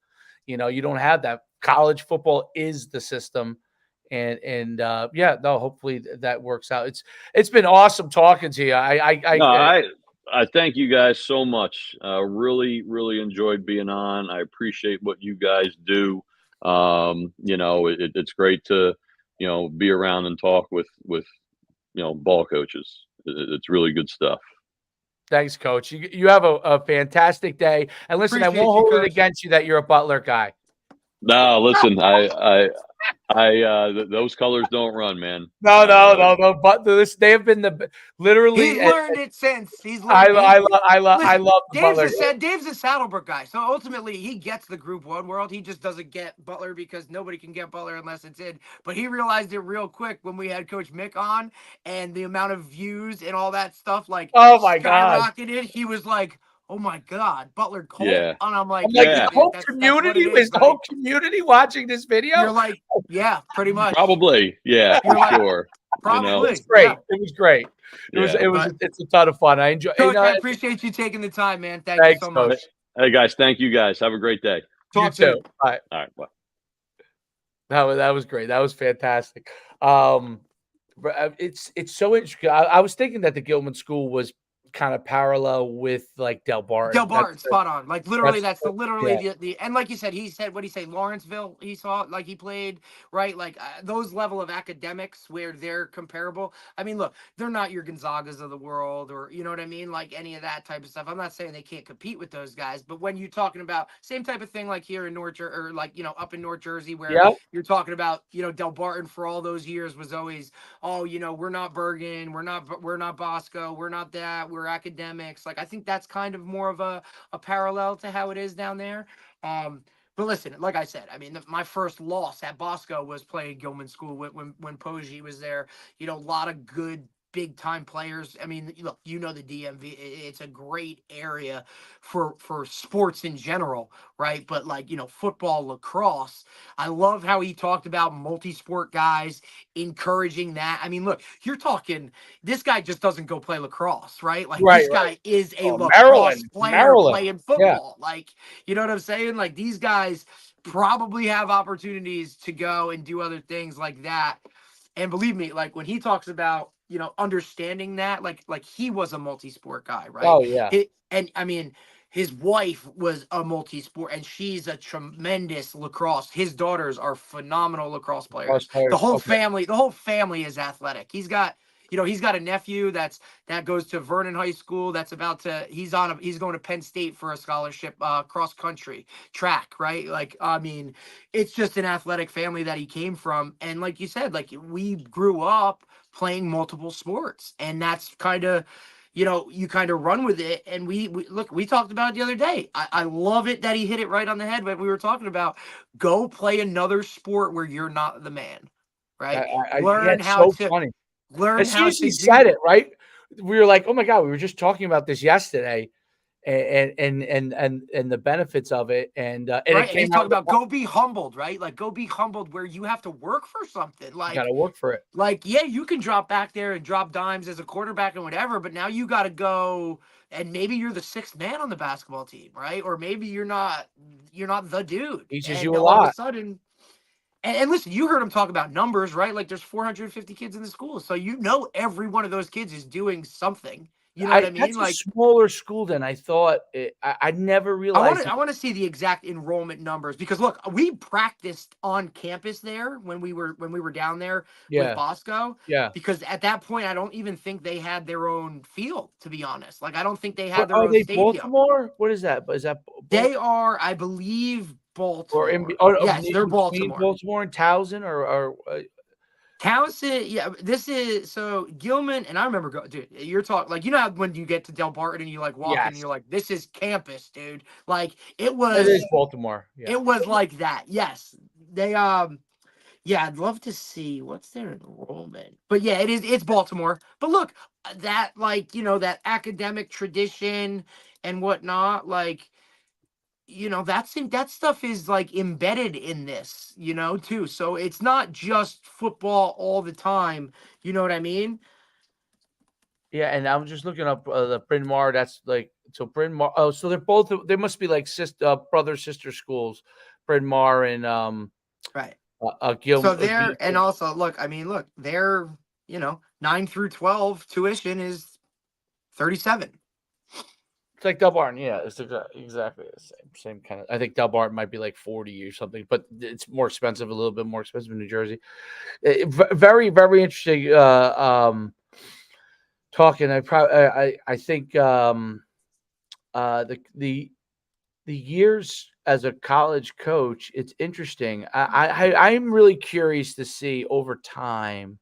You don't have that. College football is the system. And yeah, no, hopefully that works out. It's been awesome talking to you. No, I thank you guys so much. Really, really enjoyed being on. I appreciate what you guys do. It's great to, be around and talk with ball coaches. It's really good stuff. Thanks, Coach. You have a fantastic day. And listen, I Appreciate won't you, hold it Coach. against you that you're a Butler guy. No, listen, those colors don't run, man. No. But they have been literally. He's learned it since. He's I learned. love the Butler. Dave's a Saddlebrook guy, so ultimately he gets the Group One world. He just doesn't get Butler because nobody can get Butler unless it's in. But he realized it real quick when we had Coach Mick on, and the amount of views and all that stuff Oh my God. skyrocketed. He was like, "Oh my God, Butler Cole," Yeah. and I'm like, Yeah. The whole that's community what it is, the right? whole community watching this video. You're like, yeah, pretty much. Probably. Yeah, You're for like, sure. probably. It was great. Yeah. It was great. It's a ton of fun. I enjoy. Coach, I appreciate you taking the time, man. Thank you so much. Coach. Hey guys, thank you guys. Have a great day. Talk You too. soon. All right. All right. Bye. That was great. That was fantastic. It's so interesting. I was thinking that the Gilman School was kind of parallel with like Del Barton. Del Barton, spot on. Like literally, that's literally yeah. the and like you said, what did he say? Lawrenceville, he saw like he played, right? Like those level of academics where they're comparable. I mean, look, they're not your Gonzagas of the world, or you know what I mean, like any of that type of stuff. I'm not saying they can't compete with those guys, but when you're talking about same type of thing, like here in North Jersey, or like up in North Jersey, where you're talking about, Del Barton for all those years was always, oh, we're not Bergen, we're not Bosco, we're not that, we're or academics. Like, I think that's kind of more of a parallel to how it is down there. But listen, like I said, I mean, my first loss at Bosco was playing Gilman School when Poggi was there. You know, a lot of good big time players. I mean, look, you know, the DMV, it's a great area for sports in general, right? But like, you know, football, lacrosse, I love how he talked about multi-sport guys encouraging that. I mean, look, you're talking, this guy just doesn't go play lacrosse, right? Like, Right, this right. guy is a Oh, lacrosse player Maryland. playing Yeah. football. Like, you know what I'm saying? Like, these guys probably have opportunities to go and do other things like that. And believe me, like when he talks about, you know, understanding that, like he was a multi-sport guy, right? Oh, yeah. And I mean, his wife was a multi-sport and she's a tremendous lacrosse. His daughters are phenomenal lacrosse Cross players. players. Okay. The whole family is athletic. He's got, you know, he's got a nephew that goes to Vernon High School. That's about to, he's going to Penn State for a scholarship, cross country track, right? Like, I mean, it's just an athletic family that he came from. And like you said, like we grew up playing multiple sports, and that's kind of, you know, you kind of run with it. And we look, we talked about it the other day. I love it that he hit it right on the head when we were talking about go play another sport where you're not the man, right? Yeah, it's so funny. Learn As soon how as to he do said it, right, we were like, "Oh my god, we were just talking about this yesterday," and the benefits of it, and right. it And came he's out. talking about go be humbled, right? Like go be humbled where you have to work for something. You got to work for it. Like, yeah, you can drop back there and drop dimes as a quarterback and whatever, but now you got to go, and maybe you're the sixth man on the basketball team, right? Or maybe you're not the dude. Teaches you And a all of a lot. sudden, and listen, you heard him talk about numbers, right? Like there's 450 kids in the school. So you know every one of those kids is doing something. You know what I mean? That's a Like smaller school than I thought. I never realized. I want to see the exact enrollment numbers because look, we practiced on campus there when we were down there with Yeah, Bosco. yeah. Because at that point, I don't even think they had their own field, to be honest. Like I don't think they What had their are own they? stadium. Baltimore? What is that? Is that They are, I believe, or in Baltimore. in Yes, they're between Baltimore. Baltimore and Towson or Towson, yeah, this is so Gilman, and I remember dude, you're talking like you know how when you get to Del Barton and you like walk in and yes, you're like, this is campus, dude. Like it is Baltimore. Yeah. it was like that. Yes. They yeah, I'd love to see what's their enrollment. But yeah, it's Baltimore. But look, that like, you know, that academic tradition and whatnot, like you know that stuff is like embedded in this, you know, too. So it's not just football all the time. You know what I mean? Yeah, and I'm just looking up the Bryn Mawr. That's like so Bryn Mawr. Oh, so they're both. They must be like sister, brother, sister schools. Bryn Mawr and Right. Gil. So they're and also look, I mean, look, they're you know 9 through 12 tuition is 37. It's like Del Barton. Yeah, it's exactly the same kind of. I think Del Barton might be like 40 or something, but it's more expensive, a little bit more expensive in New Jersey. Very, very interesting. Talking. I think the years as a college coach, it's interesting. I'm really curious to see over time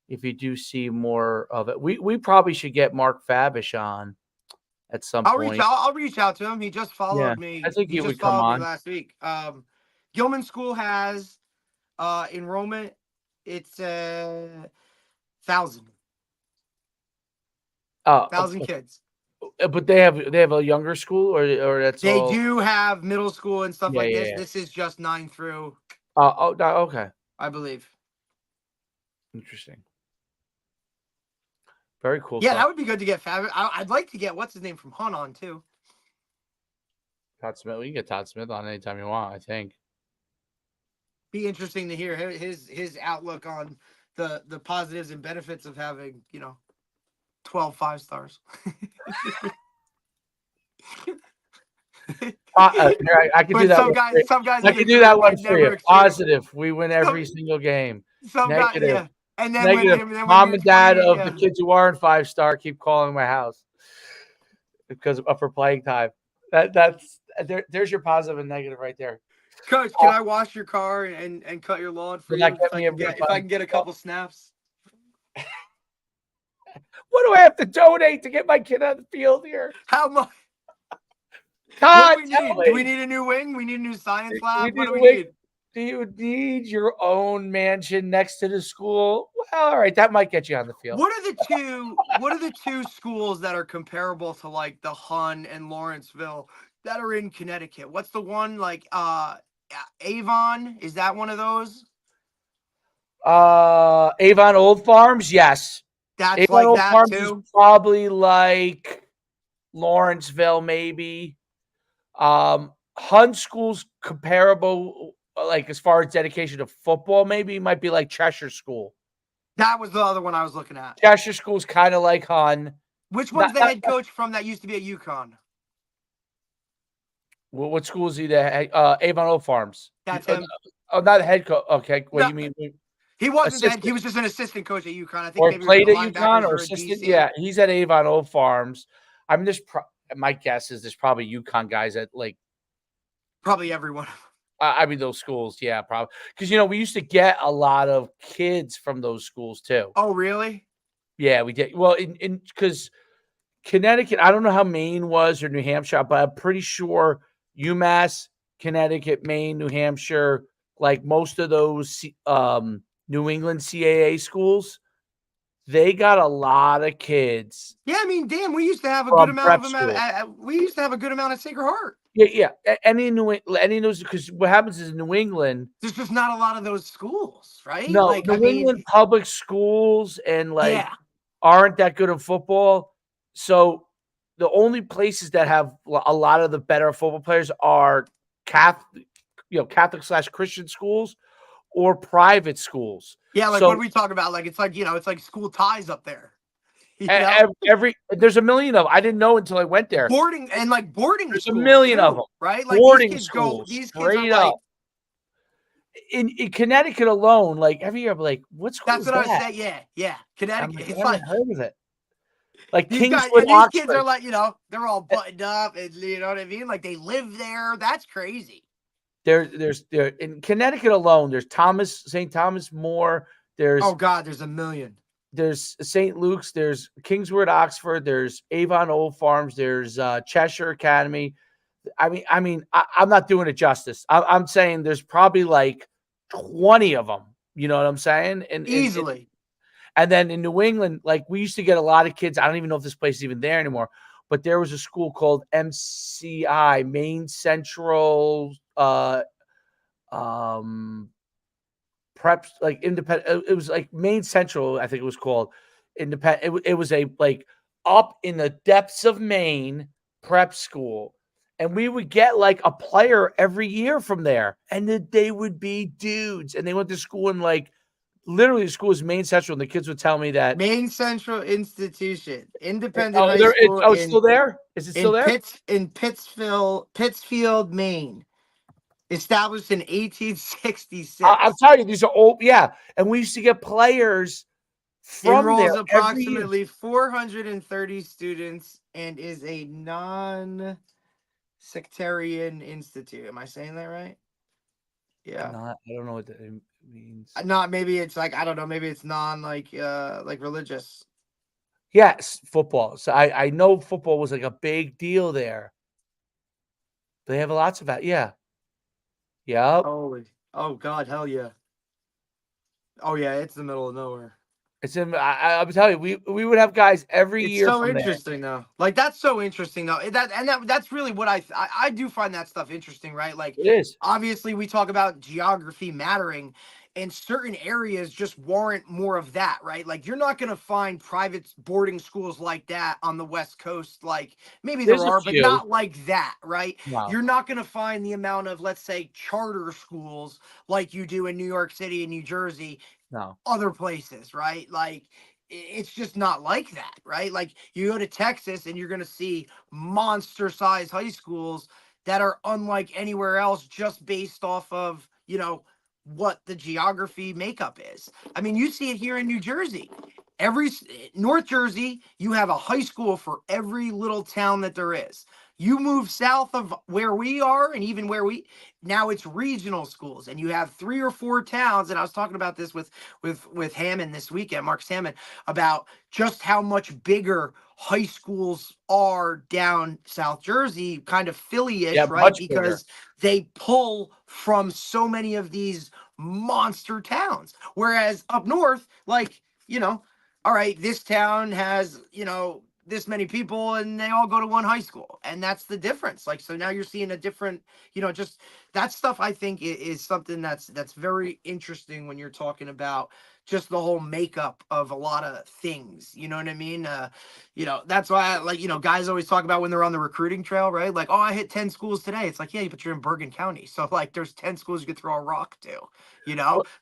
if you do see more of it. We probably should get Mark Fabish on at some point. I'll reach out to him. He just Yeah, followed I me. think He he just would come followed me on. last week. Gilman School has enrollment. It's 1,000 Uh, uh, 1,000 kids. but they have a younger school, or that's They all. do have middle school and stuff Yeah, like yeah, this. yeah. This is just 9 through, Oh, no, okay, I believe. interesting. Very cool Yeah, stuff. that would be good to get Fab. I'd like to get what's his name from Hunt on too. Todd Smith. We can get Todd Smith on anytime you want. I think. Be interesting to hear his outlook on the positives and benefits of having 12 5-stars. I can do But that some one guys, for you. some guys I are can gonna do do that it one and for you. never experience. Positive. We win every Some, single game. some guys, Negative. yeah. And then Negative. when Mom and dad of yeah. the kids who aren't 5-star keep calling my house because for playing time. There's your positive and negative right there. Coach, can I wash your car and cut your lawn for Did not you get me a if I can get a couple snaps? What do I have to donate to get my kid on the field here? How much? Todd, What do we tell need? Do we me. need a new wing? We need a new science We lab. What need do a we wing. need? Do you need your own mansion next to the school? Well, all right, that might get you on the field. What are the two schools that are comparable to like the Hun and Lawrenceville that are in Connecticut? What's the one like Avon? Is that one of those? Avon Old Farms, yes. That's Avon like Old that Farms is too. probably like Lawrenceville, maybe. Hunt School's comparable, like as far as dedication to football, maybe might be like Cheshire School. That was the other one I was looking at. Cheshire School's kind of like Hun. Which one's the head coach from that used to be at UConn? What school is he? Avon Old Farms. That's him. Oh, not the head coach. Okay, what No, do you mean? he wasn't the head. Assistant. He was just an assistant coach at UConn. I think Or maybe played at for the UConn linebackers or a assistant. DC. Yeah, he's at Avon Old Farms. I mean, my guess is there's probably UConn guys at like Probably everyone. I mean those schools. Yeah, probably because we used to get a lot of kids from those schools too. Oh, really? Yeah, we did. Well, in because Connecticut, I don't know how Maine was or New Hampshire, but I'm pretty sure UMass, Connecticut, Maine, New Hampshire, like most of those New England CAA schools, they got a lot of kids. Yeah, I mean, damn, we used to have a From good amount of prep them. school. We used to have a good amount at Sacred Heart. Yeah. Any of those, because what happens is in New England, There's just not a lot of those schools, right? no, Like, New England public schools and yeah, aren't that good at football. So the only places that have a lot of the better football players are Catholic, Catholic/Christian schools or private schools. yeah. Like, So what are we talking about? Like, it's like school ties up there. You know? there's a million of them. I didn't know until I went there. Boarding There's schools a million too, of them. right? Like Boarding these kids schools, these kids are straight like, up. In Connecticut alone, like every year, I'm like, what school that's is what that? I was saying. Yeah. Connecticut. It's I like haven't heard of it. Like these guys, Kingswood, and these Oxford. kids are like, they're all buttoned up, and you know what I mean? Like they live there. That's crazy. There's in Connecticut alone, there's St. Thomas More, there's Oh God, there's a million. There's St. Luke's, there's Kingswood, Oxford, there's Avon Old Farms, there's Cheshire Academy. I'm not doing it justice. I'm saying there's probably like 20 of them. You know what I'm saying? And Easily. and then in New England, like we used to get a lot of kids. I don't even know if this place is even there anymore, but there was a school called MCI, Maine Central preps, like independent. It was like Maine Central, I think it was called independent. It was a like up in the depths of Maine prep school. And we would get like a player every year from there. And they would be dudes. And they went to school in like literally the school was Maine Central. And the kids would tell me that Maine Central Institution, independent high school. It's still there? Is it still there? In Pittsfield, Maine. Established in 1866. I'm telling you, these are old. Yeah. And we used to get players from Enrolls there approximately 430 students and is a non-sectarian institute. Am I saying that right? Yeah. I don't know what that means. Not maybe it's like, I don't know, maybe it's non like religious. Yes, football. So I know football was like a big deal there. They have lots of that. Yeah. Yeah. Oh God, hell yeah. Oh yeah, it's the middle of nowhere. It's in. I'm telling you, we would have guys every year. It's so interesting though. Like that's so interesting though. That's really what I do find that stuff interesting, right? Like It is. Obviously we talk about geography mattering, and certain areas just warrant more of that, right? Like you're not gonna find private boarding schools like that on the West Coast. Like maybe There's there a are, but few. not like that, right? No. You're not gonna find the amount of, let's say, charter schools like you do in New York City and New Jersey. No. Other places, right? Like it's just not like that, right? Like you go to Texas and you're going to see monster size high schools that are unlike anywhere else, just based off of, what the geography makeup is. I mean, you see it here in New Jersey. North Jersey, you have a high school for every little town that there is. You move south of where we are, and even now it's regional schools, and you have 3 or 4 towns. And I was talking about this with Hammond this weekend, Mark Salmon, about just how much bigger high schools are down South Jersey, kind of Yeah, Philly-ish, right? much bigger. Because they pull from so many of these monster towns. Whereas up north, like, all right, this town has, this many people and they all go to one high school. And that's the difference. Like, so now you're seeing a different, just that stuff I think is something that's very interesting when you're talking about just the whole makeup of a lot of things. You know what I mean? That's why guys always talk about when they're on the recruiting trail, right? Like, oh, I hit 10 schools today. It's like, yeah, but you're in Bergen County. So like there's 10 schools you could throw a rock to,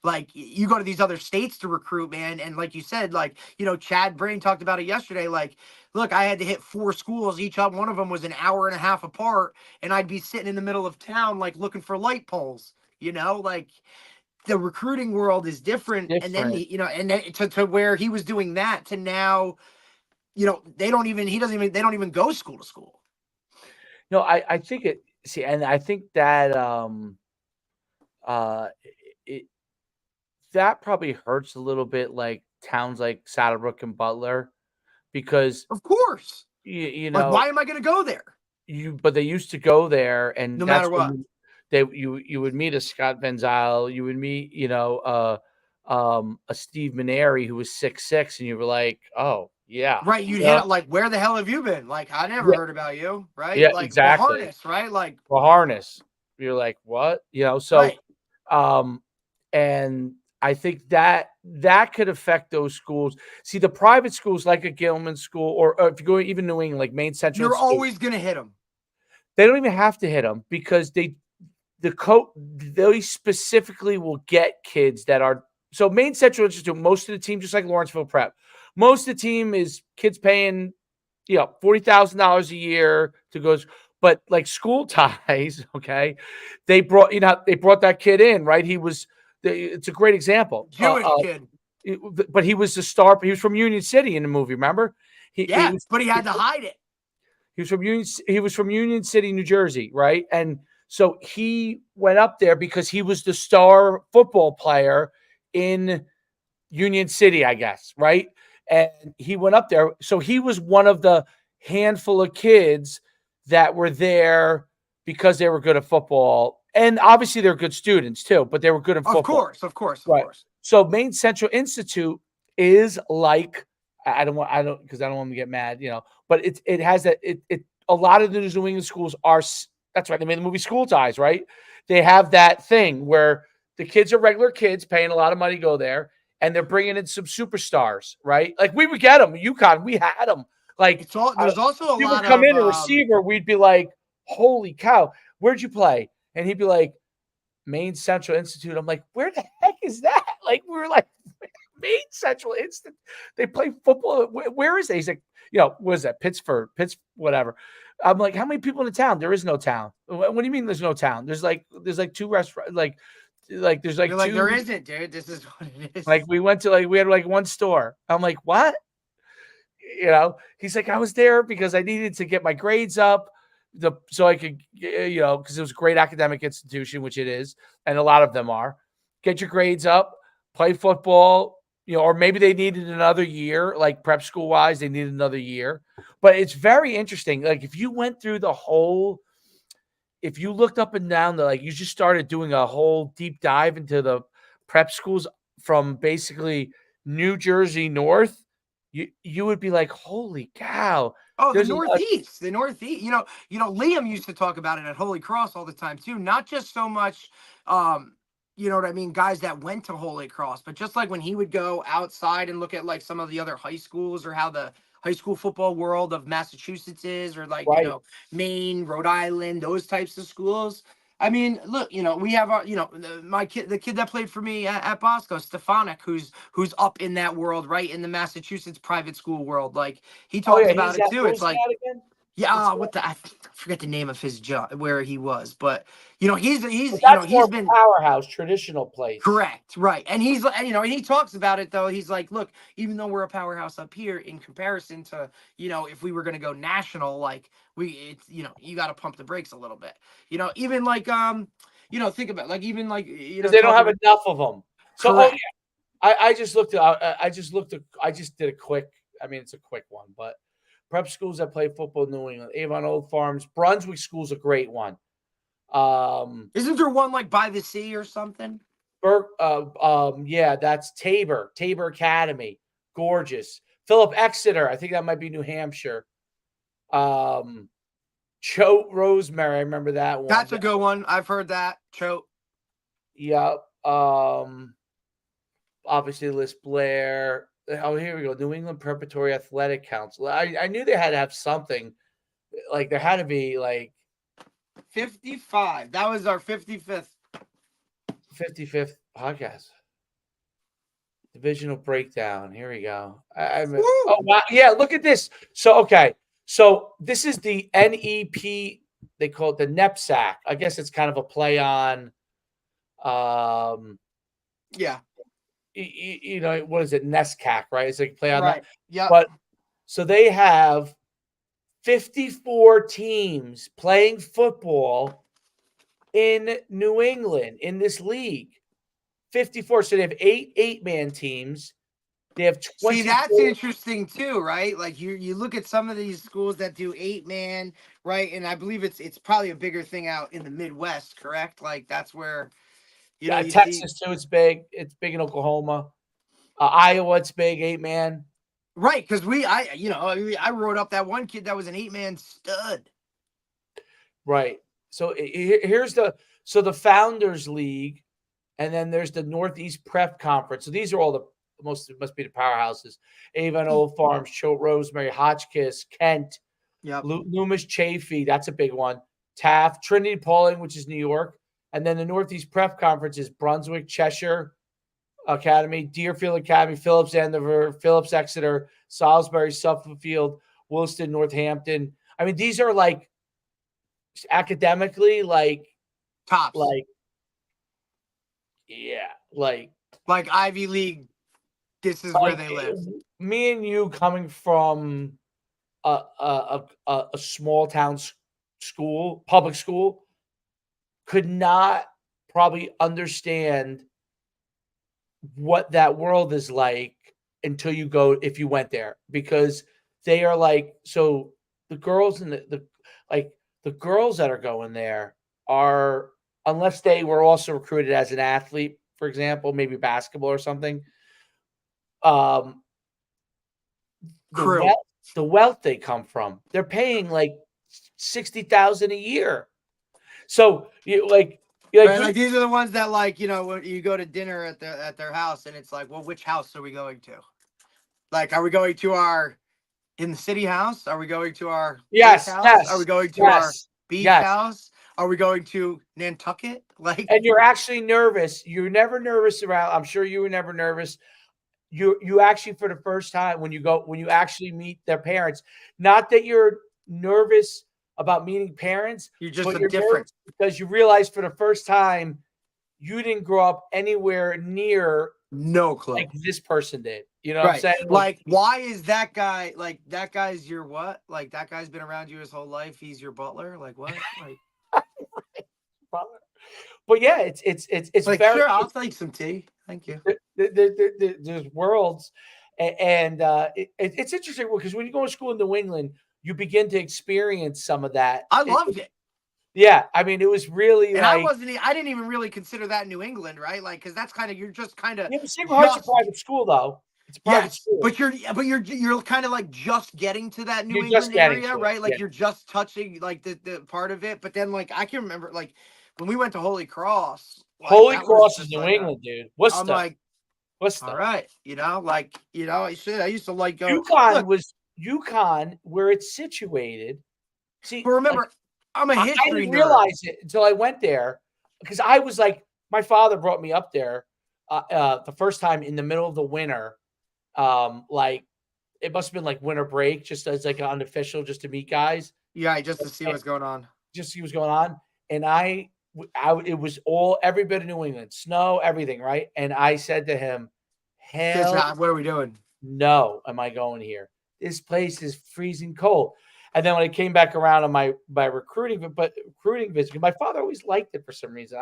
like you go to these other states to recruit, man. And like you said, like, Chad Brain talked about it yesterday. Like, look, I had to hit 4 schools. Each one of them was an hour and a half apart. And I'd be sitting in the middle of town, like looking for light poles, like the recruiting world is different. And then, Different. and then to where he was doing that to now, they don't even go school to school. No, I think and I think that uh it that probably hurts a little bit, like towns like Saddlebrook and Butler, because Of course. you Like, know why am I going to go there? but they used to go there, and No that's matter when what. you would meet a Scott Van Zyl, you would meet, a Steve Maneri who was 6'6", and you were like, oh yeah, Right. You'd hit it like, where the hell have you been? Like, I never yeah, heard about you. Right. yeah, Like the exactly. harness, right? Like, The harness. You're like, what? So right. um and I think that could affect those schools. See, the private schools like a Gilman school, or if you go even New England, like Maine Central You're Institute, always going to hit them. they don't even have to hit them, because they specifically will get kids that are. So Maine Central Institute, most of the team, just like Lawrenceville Prep, most of the team is kids paying, $40,000 a year to go. But like School Ties, okay, they brought that kid in, right? It's a great example. Jewish kid. But he was the star. He was from Union City in the movie. Remember? He Yeah. was. But he had to hide it. He was from Union City, New Jersey, right? And so he went up there because he was the star football player in Union City, I guess, right? And he went up there. So he was one of the handful of kids that were there because they were good at football. And obviously they're good students too, but they were good at Of football. course. Of course. Of Right. course. So Maine Central Institute is like, because I don't want them to get mad, but it has that a lot of the New England schools are. That's right. They made the movie School Ties, right? They have that thing where the kids are regular kids paying a lot of money to go there, and they're bringing in some superstars, right? Like we would get them. UConn, we had them. Like There's also a he would lot come of, in a receiver. We'd be like, "Holy cow, where'd you play?" And he'd be like, "Maine Central Institute." I'm like, "Where the heck is that?" Like we were like, Maine Central Institute. They play football. Where is it? He's like, what is that? Pittsburgh, whatever. I'm like, how many people in the town? There is no town. What do you mean there's no town? There's like 2 restaurants. Like there's like you're like, 2. there isn't, dude. This is what it is. Like we went to we had like 1 store. I'm like, what? He's like, I was there because I needed to get my grades up, so I could, because it was a great academic institution, which it is, and a lot of them are. Get your grades up, play football, or maybe they needed another year, like prep school wise, they needed another year. But it's very interesting. Like if you went through if you looked up and down you just started doing a whole deep dive into the prep schools from basically New Jersey north, you would be like, holy cow. Oh, the There's Northeast. Liam used to talk about it at Holy Cross all the time too. Not just so much, you know what I mean, guys that went to Holy Cross, but just like when he would go outside and look at like some of the other high schools, or how the high school football world of Massachusetts is, or like, right. Maine, Rhode Island, those types of schools. I mean, look, we have our, the kid that played for me at Bosco, Stefanik, who's up in that world, right, in the Massachusetts private school world. Like he Oh talks yeah, about he's it at, too. what It's was he like, at again? yeah, what the, I forget the name of his job where he was, but he's But you know that's he's more been Powerhouse, traditional place. correct, right, and he's and and he talks about it though. He's like, look, even though we're a powerhouse up here in comparison to if we were going to go national, like it's you got to pump the brakes a little bit. Even like think about like even like Because they don't have talking enough of them. So, correct. I just looked at. I just did a quick. I mean, it's a quick one, but prep schools that play football in New England, Avon Old Farms, Brunswick School's a great one. Isn't there one like by the sea or something? Yeah, that's Tabor Academy, gorgeous. Philip Exeter, I think that might be New Hampshire. Choate Rosemary, I remember that one. That's a good one. I've heard that. Choate. Yep. Obviously, List Blair. Oh, here we go. New England Preparatory Athletic Council. I knew they had to have something. Like there had to be like 55. That was our 55th podcast. Divisional breakdown. Here we go. Oh wow. Yeah, look at this. So so this is the NEP. They call it the NEPSAC. I guess it's kind of a play on yeah. What is it? NESCAC, right? It's like play on right. that. Yeah. But so they have 54 teams playing football in New England in this league. 54. So they have 8-man teams. They have 24. See, that's interesting too, right? Like you look at some of these schools that do 8-man, right? And I believe it's probably a bigger thing out in the Midwest, correct? Like that's where you Texas see... too. It's big. It's big in Oklahoma. Iowa, it's big 8-man. Right, because I wrote up that one kid that was an 8-man stud. Right. So here's the Founders League, and then there's the Northeast Prep Conference. So these are all the must be the powerhouses: Avon Old Farms, Choate Rosemary, Hotchkiss, Kent, Loomis Chaffee. That's a big one. Taft, Trinity Pauling, which is New York, and then the Northeast Prep Conference is Brunswick, Cheshire Academy, Deerfield Academy, Phillips Andover, Phillips Exeter, Salisbury, Suffield, Williston, Northampton. I mean, these are like academically like tops. Like Ivy League. This is where they live. Me and you coming from a small town school, public school, could not probably understand what that world is like until you go, if you went there, because they are like, so the girls and the girls that are going there are, unless they were also recruited as an athlete, for example, maybe basketball or something, the wealth they come from, they're paying like $60,000 a year. So these are the ones that when you go to dinner at their house and it's like, well, which house are we going to? Like, are we going to our in the city house? Are we going to our house? Are we going to our beach house? Are we going to Nantucket? And you're actually nervous. You're never nervous around. I'm sure you were never nervous. You actually, for the first time, when you actually meet their parents, not that you're nervous about meeting parents, you're just different because you realize for the first time you didn't grow up anywhere near no clue like this person did. You know what I'm saying? Like, why is that guy like that guy's your what? Like that guy's been around you his whole life. He's your butler. Like what? Like but yeah, it's like very, sure. I'll take some tea. Thank you. There's worlds, and it's interesting because when you go to school in New England, you begin to experience some of that. I loved it. Yeah, I mean, it was really, and I didn't even really consider that New England, right? Like, because that's kind of you're just kind of. Yeah, Sacred Heart's a private school, though. It's a private school, but you're kind of like just getting to that New England area, right? Like you're just touching like the part of it. But then like I can remember like when we went to Holy Cross. Like, Holy Cross is New England, dude. I'm like, all right, I used to like go. UConn where it's situated. See, but remember, like, I'm a history nerd. I didn't realize it until I went there because I was like, my father brought me up there the first time in the middle of the winter. Like it must have been like winter break, just as like an unofficial, just to meet guys. Yeah, just to see what's going on. Just see what's going on. And it was every bit of New England, snow, everything, right? And I said to him, hell What are we doing? no, am I going here? This place is freezing cold. And then when I came back around on my recruiting visit, my father always liked it for some reason.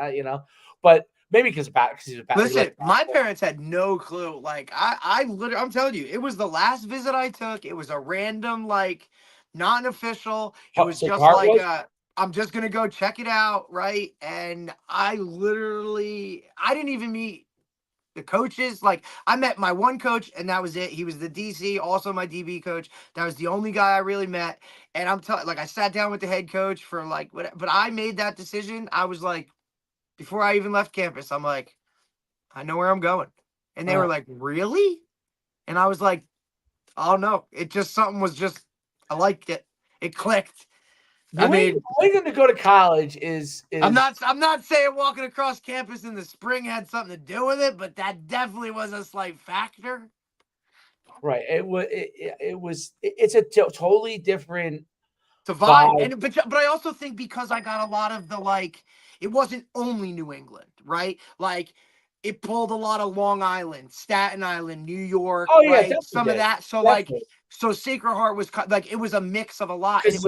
But maybe because he's a bad. Listen, my parents had no clue. Like I literally, I'm telling you, it was the last visit I took. It was a random, like, not an official. It was just like, I'm just gonna go check it out, right? And I didn't even meet the coaches. Like, I met my one coach, and that was it. He was the DC, also my DB coach. That was the only guy I really met. And I'm telling, like, I sat down with the head coach for like, what? But I made that decision. I was like, before I even left campus, I'm like, I know where I'm going. And they were like, really? And I was like, oh no, something was just, I liked it. It clicked. New England to go to college is I'm not saying walking across campus in the spring had something to do with it, but that definitely was a slight factor. Right. It's a totally different vibe. And but I also think because I got a lot of the, like, it wasn't only New England, right? Like, it pulled a lot of Long Island, Staten Island, New York, right? Some of that. So definitely. Like, so Sacred Heart was like, it was a mix of a lot, and it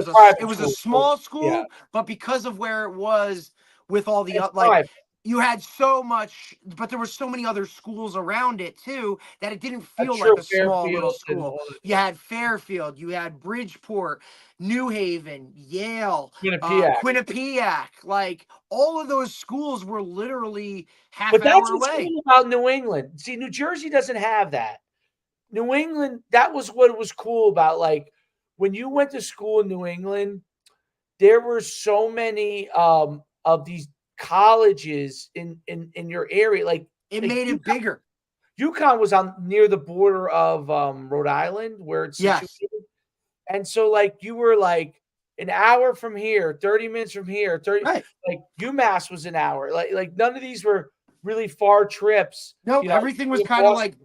was a small school, but because of where it was with all the like, you had so much, but there were so many other schools around it too that it didn't feel like a small little school. You had Fairfield, you had Bridgeport, New Haven, Yale, Quinnipiac. Like, all of those schools were literally half hour away. But that's what's cool about New England. See, New Jersey doesn't have that. New England, that was what was cool about. Like, when you went to school in New England, there were so many of these colleges in your area. Like, it made it bigger. UConn was near the border of Rhode Island, where it's situated. And so, like, you were like an hour from here, 30 minutes from here, like UMass was an hour. Like none of these were really far trips. No, everything was kind of like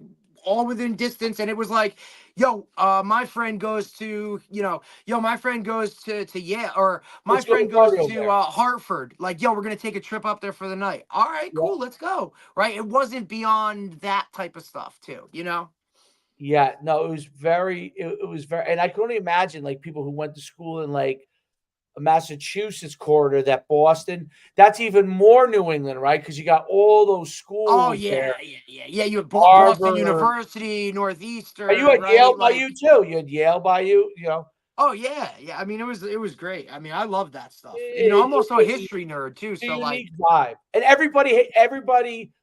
all within distance, and it was like, my friend goes to, my friend goes to Yale, or my friend goes to Hartford. Like, we're gonna take a trip up there for the night. All right, cool, let's go. Right? It wasn't beyond that type of stuff, too. Yeah, no, it was very, and I can only imagine, like, people who went to school in, like, a Massachusetts corridor, that Boston, that's even more New England, right? Because you got all those schools. Oh, yeah. You had Boston University, Northeastern. You had Yale by you, too. You had Yale by you, Oh, yeah. I mean, it was great. I mean, I love that stuff. I'm also a history nerd, too. So, like, vibe. And everybody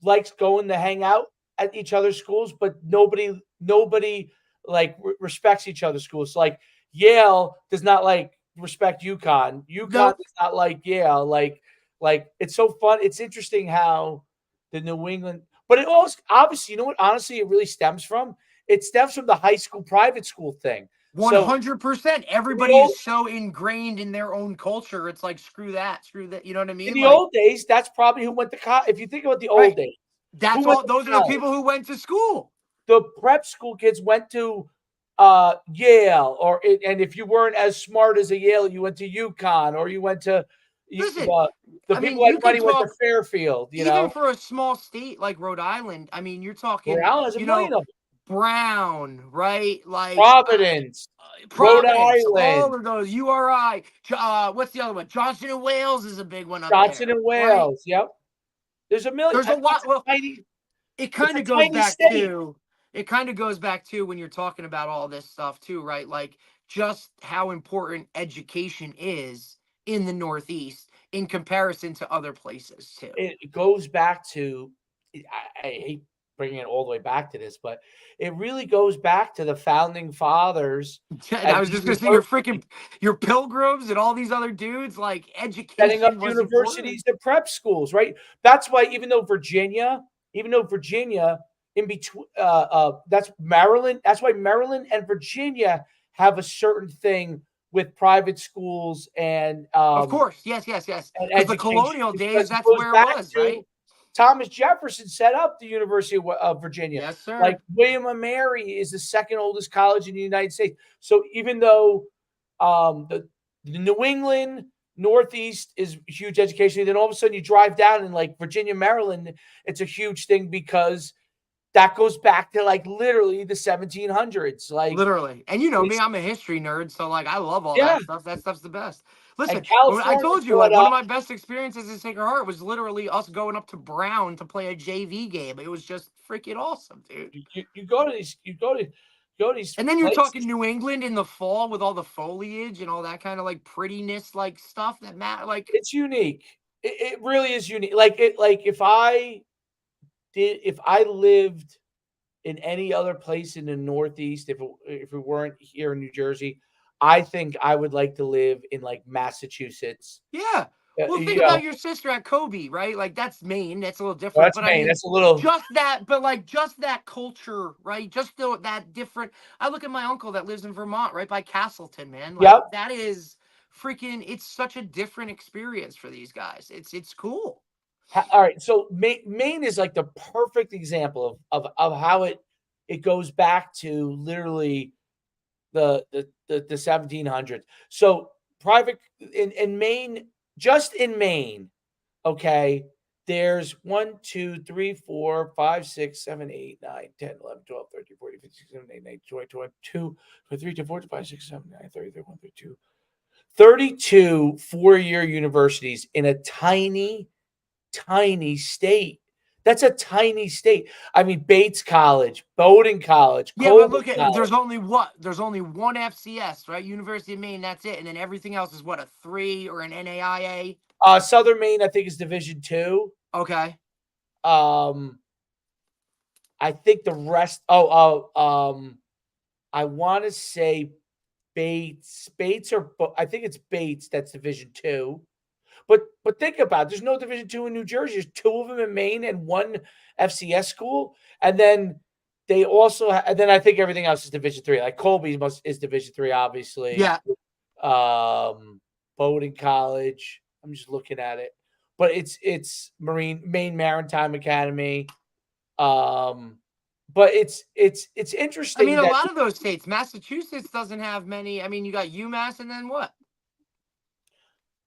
likes going to hang out at each other's schools, but nobody like respects each other's schools. So, like, Yale does not respect UConn. UConn does not like Yale. Like it's so fun. It's interesting how the New England, but it also obviously, you know what? Honestly, it really stems from. It stems from the high school private school thing. 100%. Everybody is so ingrained in their own culture. It's like, screw that. You know what I mean? In the old days, that's probably who went to college. If you think about the old days. That's all. Those are the people who went to school. The prep school kids went to Yale, and if you weren't as smart as a Yale, you went to UConn, or you went to the people like money went to Fairfield. Even for a small state like Rhode Island, I mean, you're talking. Rhode Island has a million of them. Brown, right? Like Providence, Rhode Island, all of those. URI. What's the other one? Johnson and Wales is a big one up Johnson there. and Wales. Right? Yep. There's a million. There's a lot. Well, it kind of goes back to. It kind of goes back to when you're talking about all this stuff too, right? Like, just how important education is in the Northeast in comparison to other places too. It goes back to. I hate bringing it all the way back to this, but it really goes back to the founding fathers. I was just going to say your Pilgrims and all these other dudes, like, education, setting up universities and prep schools, right? That's why even though Virginia in between, that's Maryland. That's why Maryland and Virginia have a certain thing with private schools and of course, yes. Because the colonial days, that's where it was, right? Thomas Jefferson set up the University of Virginia. Yes, sir. Like, William and Mary is the second oldest college in the United States. So even though New England, Northeast is huge education. Then all of a sudden you drive down in like Virginia, Maryland, it's a huge thing because that goes back to like literally the 1700s. Like Literally. And you know me, it's I'm a history nerd, so like I love all yeah. that stuff. That stuff's the best. Listen, And when I California told you, brought like one of up my best experiences in Sacred Heart was literally us going up to Brown to play a JV game. It was just freaking awesome, dude. you go to these go to these And then you're places. talking New England in the fall with all the foliage and all that kind of like prettiness, like stuff that like It's unique. It really is unique. Like if I lived in any other place in the Northeast, if we weren't here in New Jersey, I think I would like to live in like Massachusetts. yeah. Well, think You about know, your sister at Kobe, right? Like that's Maine. That's a little well, different. that's But I Maine. mean, That's a little. just that, but like just that culture, right? Just that different. I look at my uncle that lives in Vermont, right by Castleton, man. Like Yep. that is freaking. It's such a different experience for these guys. It's cool. All right. So Maine is like the perfect example of how it goes back to literally the 1700s. So private in Maine, just in Maine, okay, there's 1, 2, 3, 4, 5, 6, 7, 8, 9, 10, 11, 12, 13, 14, 15, 16, 17, 18, 19, 20, 22, 23, 24, 25, 26, 27, 29, 30, 31, 32. 32 four-year universities in a tiny state. That's a tiny state. I mean, Bates College, Bowdoin College, Yeah, but Colby look at College. there's only what? There's only one FCS, right? University of Maine, that's it. And then everything else is what, a 3 or an NAIA? Southern Maine, I think, is Division two. Okay. Um, I think the rest. I want to say Bates. I think it's Bates. That's Division two. But think about it. There's no Division two in New Jersey. There's two of them in Maine and one FCS school, and then they also. And then I think everything else is Division three. Like Colby is Division three, obviously. Yeah. Bowdoin College. I'm just looking at it, but it's Maine Maritime Academy. But it's I interesting mean, a that lot of those states, Massachusetts doesn't have many. I mean, you got UMass and then what?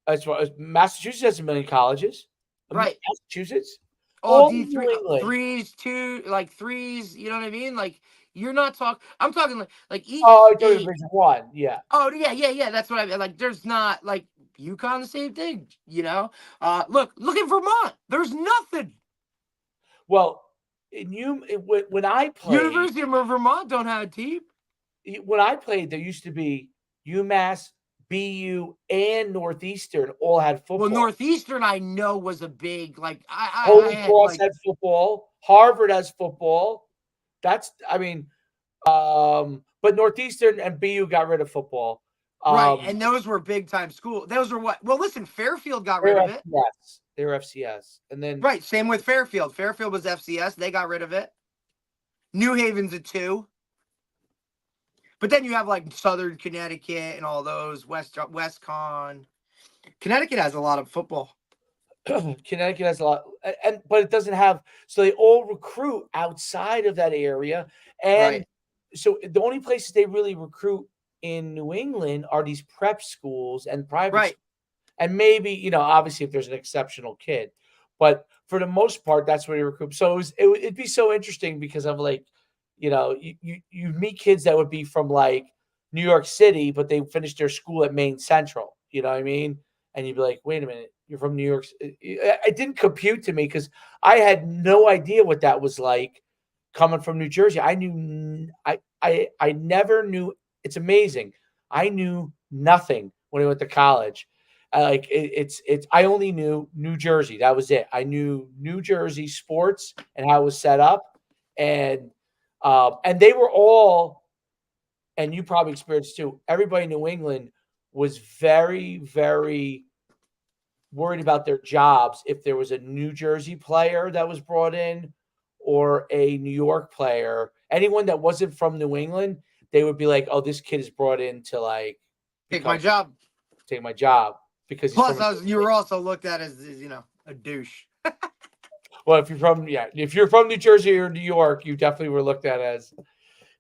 as far as Massachusetts has a million colleges. Right. Massachusetts, All all D3 New England. threes, two like threes, you know what I mean? Like you're not talking I'm talking like each Oh, state. Division one, yeah. Oh yeah. That's what I mean. Like there's not like UConn the same thing, you know? Look at Vermont. There's nothing. Well, when I played, University of Vermont don't have a team. there used to be UMass, BU, and Northeastern all had football. Well, Northeastern I know was a big like I Holy had Cross like had football. Harvard has football. But Northeastern and BU got rid of football. right, and those were big time school. Those were what? Well, listen, Fairfield got They rid were of it. FCS. They were FCS, and then Right, same with Fairfield. Fairfield was FCS. They got rid of it. New Haven's a 2. But then you have like Southern Connecticut and all those WestCon. Connecticut has a lot of football. Connecticut has a lot, but it doesn't have. So they all recruit outside of that area, and Right. so the only places they really recruit in New England are these prep schools and private Right. schools. And maybe, obviously if there's an exceptional kid, but for the most part, that's where you recruit. So it'd be so interesting because of like, you meet kids that would be from like New York City, but they finished their school at Maine Central. You know what I mean? And you'd be like, wait a minute, you're from New York. It didn't compute to me because I had no idea what that was like coming from New Jersey. I never knew. It's amazing. I knew nothing when I went to college. I only knew New Jersey. That was it. I knew New Jersey sports and how it was set up, and they were all, and you probably experienced too. Everybody in New England was very, very worried about their jobs if there was a New Jersey player that was brought in or a New York player. Anyone that wasn't from New England, they would be like, "Oh, this kid is brought in to like Take my job." Take my job because he's Plus, you were also looked at as a douche. Well, if you're from New Jersey or New York, you definitely were looked at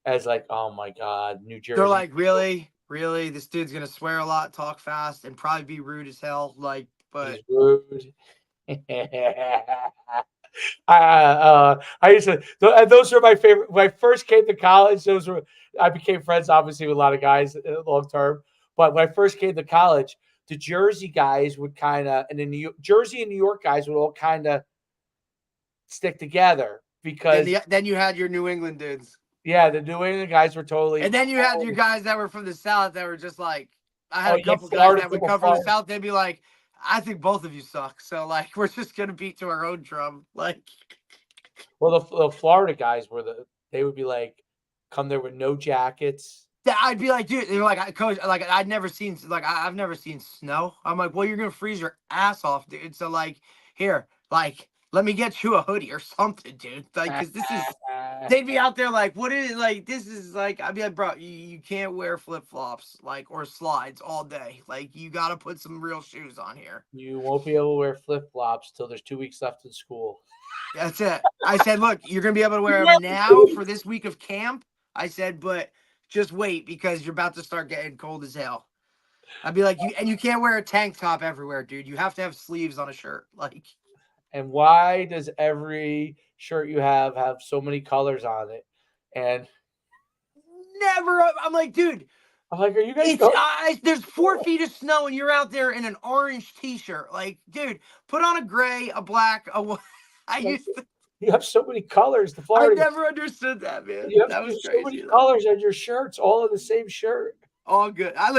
as like, oh my God, New Jersey. They're like, really? really, this dude's gonna swear a lot, talk fast, and probably be rude as hell. Like, but He's rude. I used to. Those were my favorite. When I first came to college, those were. I became friends, obviously, with a lot of guys long term. But when I first came to college, the Jersey guys would kind of, and the Jersey and New York guys would all kind of stick together because, then you had your New England dudes. yeah, the New England guys were totally. And then you had your guys that were from the South that were just like, I had Oh, a yeah, couple guys Florida that would people, come from the Florida. South. They'd be like, I think both of you suck. So like, we're just gonna beat to our own drum. Like, Well, the Florida guys were they would be like, come there with no jackets. I'd be like, dude, they were like, coach, like I've never seen snow. I'm like, well, you're gonna freeze your ass off, dude. So like, here, like, let me get you a hoodie or something, dude. Like, cause this is. They'd be out there like, what is like? This is like, I'd be like, bro, you can't wear flip flops like or slides all day. Like, you got to put some real shoes on here. You won't be able to wear flip flops till there's 2 weeks left in school. That's it. I said, look, you're gonna be able to wear them now for this week of camp. I said, but just wait because you're about to start getting cold as hell. I'd be like, you can't wear a tank top everywhere, dude. You have to have sleeves on a shirt, like. And why does every shirt you have so many colors on it? And Never. I'm like, dude. I'm like, are you guys going? There's 4 feet of snow and you're out there in an orange t-shirt. Like, dude, put on a gray, a black, You have so many colors. The I Florida. never understood that, man. You have That was so crazy. many colors on your shirts, all in the same shirt. All good. I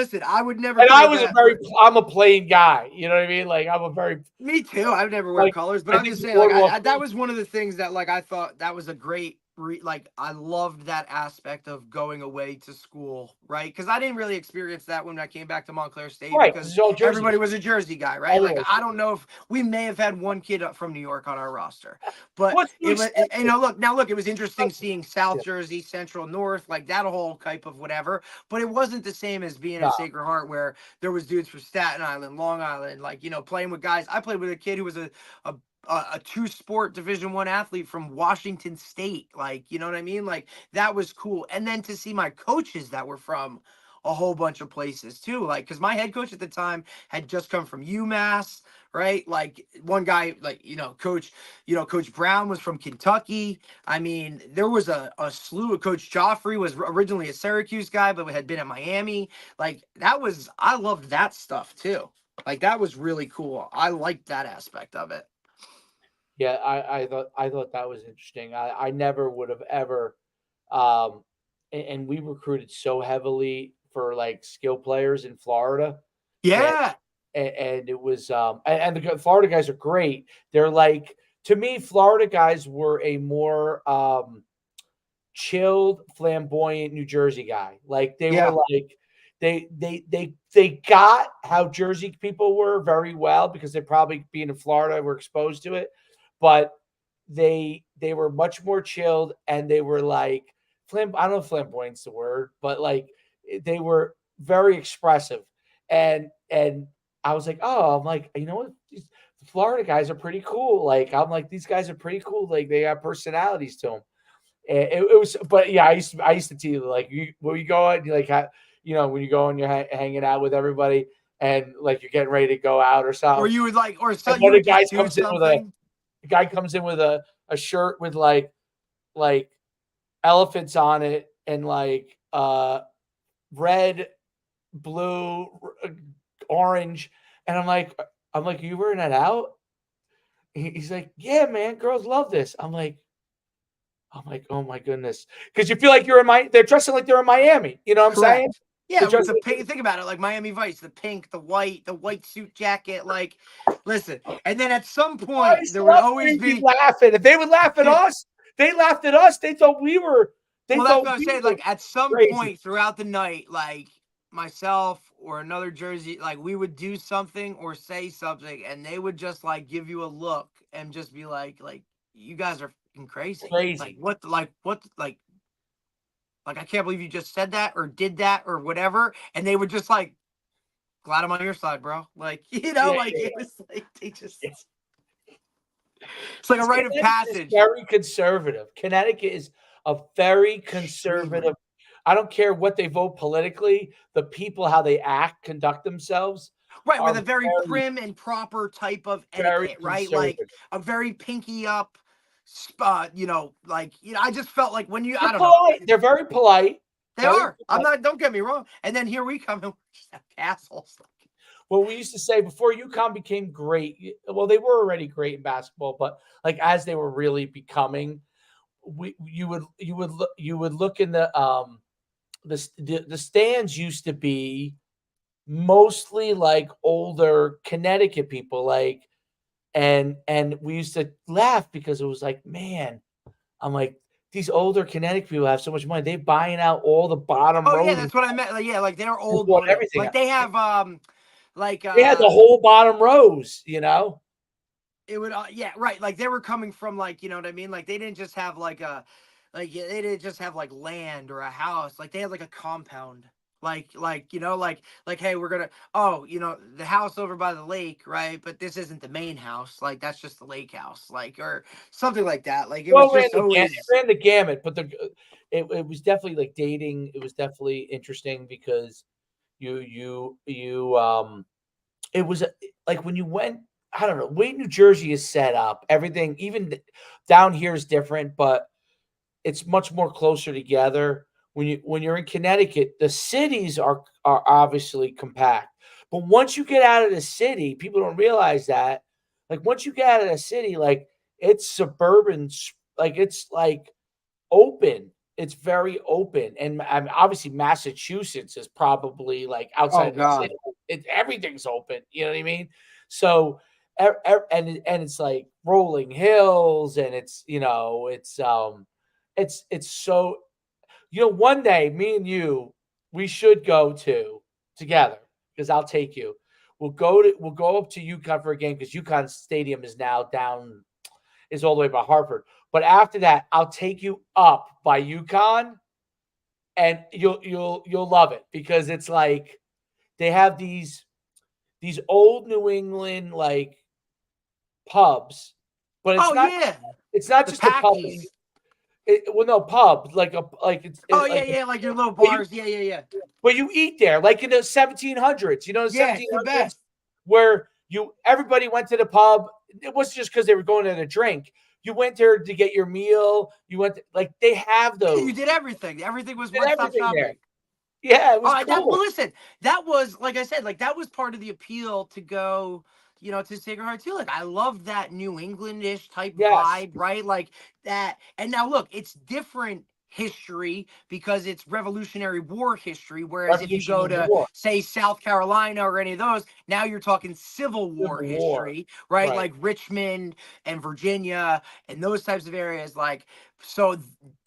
would never. And I'm a plain guy. You know what I mean? Like I'm a very. Me too. I would never wear colors, but I'm just saying, like, that was one of the things that, like, I thought that was a great. Like, I loved that aspect of going away to school, right? Because I didn't really experience that when I came back to Montclair State, Right, because Jersey. Everybody was a Jersey guy, right? Like, I don't know if we may have had one kid up from New York on our roster, but it was, look, it was interesting seeing South Jersey, Central, North, like that whole type of whatever, but it wasn't the same as being at Sacred Heart where there was dudes from Staten Island, Long Island, like, playing with guys. I played with a kid who was a two-sport Division I athlete from Washington State. Like, you know what I mean? Like, that was cool. And then to see my coaches that were from a whole bunch of places too. Like, because my head coach at the time had just come from UMass, right? Like, one guy, like, Coach Brown was from Kentucky. I mean, there was a slew of. Coach Joffrey was originally a Syracuse guy, but had been at Miami. Like, I loved that stuff too. Like, that was really cool. I liked that aspect of it. Yeah, I thought that was interesting. I never would have ever, and we recruited so heavily for like skill players in Florida. Yeah, and it was and the Florida guys are great. They're like, to me, Florida guys were a more chilled, flamboyant New Jersey guy. Like they were like they got how Jersey people were very well because they probably being in Florida were exposed to it. But they were much more chilled and they were like I don't know if flamboyant's the word, but like they were very expressive. And I was like, oh, I'm like, you know what? These Florida guys are pretty cool. Like, I'm like, these guys are pretty cool. Like, they have personalities to them. And it was, but yeah, I used to tell you, like, when you go out, you like, when you go and you're hanging out with everybody and like you're getting ready to go out or something. Or you would like, or so you would guy just do something. The guy comes in with a shirt with like elephants on it and like red, blue, orange, and I'm like, you wearing that out? He's like, yeah, man, girls love this. I'm like, oh my goodness, because you feel like they're dressing like they're in Miami. You know what I'm saying? Yeah, with the pink. Think about it, like Miami Vice, the pink, the white suit jacket. Like, listen, and then at some point there would always be laughing. If they would laugh at us, they laughed at us. They thought we were. That's what I'm saying. Like, at some point throughout the night, like myself or another Jersey, like we would do something or say something, and they would just like give you a look and just be like you guys are crazy. Like what? Like, I can't believe you just said that or did that or whatever. And they would just like, glad I'm on your side, bro. Like, it was like, they just, it's like a rite of passage. Very conservative. Connecticut is a very conservative I don't care what they vote politically. The people, how they act, conduct themselves, Right, with are a very very, prim and proper type of very etiquette, right? Like conservative. a very pinky up, I just felt like when They're I don't know, polite. They're very polite. they Very are. I'm polite. not. Don't get me wrong. And then here we come, and we're just assholes. Well, we used to say before UConn became great. Well, they were already great in basketball, but like as they were really becoming, you would look in the stands used to be mostly like older Connecticut people, like and we used to laugh because it was like, man, I'm like, these older Connecticut people have so much money. They're buying out all the bottom Oh yeah, rows that's what I meant. Like yeah, like they're and old bought money. everything Like out. they have like They had the whole bottom rows, you know? it would yeah, right, like they were coming from like, you know what I mean, like they didn't just have like a they didn't just have like land or a house, like they had like a compound, like hey, we're gonna, oh, the house over by the lake, right, but this isn't the main house, like that's just the lake house, like, or something like that, like it Well, was it ran just it always. ran the gamut, but it was definitely like dating. It was definitely interesting because you it was like when you went, I don't know, the way New Jersey is set up, everything, even down here is different, but it's much more closer together. When you're in Connecticut, the cities are obviously compact. But once you get out of the city, people don't realize that. Like once you get out of the city, like it's suburban, like it's like open. It's very open, and obviously Massachusetts is probably like Oh outside the God. city. Everything's open. You know what I mean? So, and it's like rolling hills, and it's so one day me and you we should go to together because I'll take you. We'll go up to UConn for a game because UConn Stadium is now down is all the way by Hartford. But after that, I'll take you up by UConn, and you'll love it because it's like they have these old New England like pubs, but Oh yeah, it's not the just a pub. Packies. Well, no pub like a like it's Oh yeah, like yeah, like your little where you bars. Yeah, yeah, yeah. where you eat there, like in the 1700s. You know the Yeah, it's the 1700s best. where everybody went to the pub. It wasn't just because they were going to a drink. You went there to get your meal. You went like they have Yeah, you those. did everything. Everything was Did one stop everything there. shopping. Yeah, it All was right, that well, cool. listen, that was like I said, like that was part of the appeal to go, to Sacred Heart too. Like I love that New Englandish type Yes, vibe, right? Like that. And now look, it's different history because it's Revolutionary War history. Whereas if you go Revolutionary to War, say South Carolina or any of those, now you're talking Civil War Civil War, history, right? right? Like Richmond and Virginia and those types of areas. So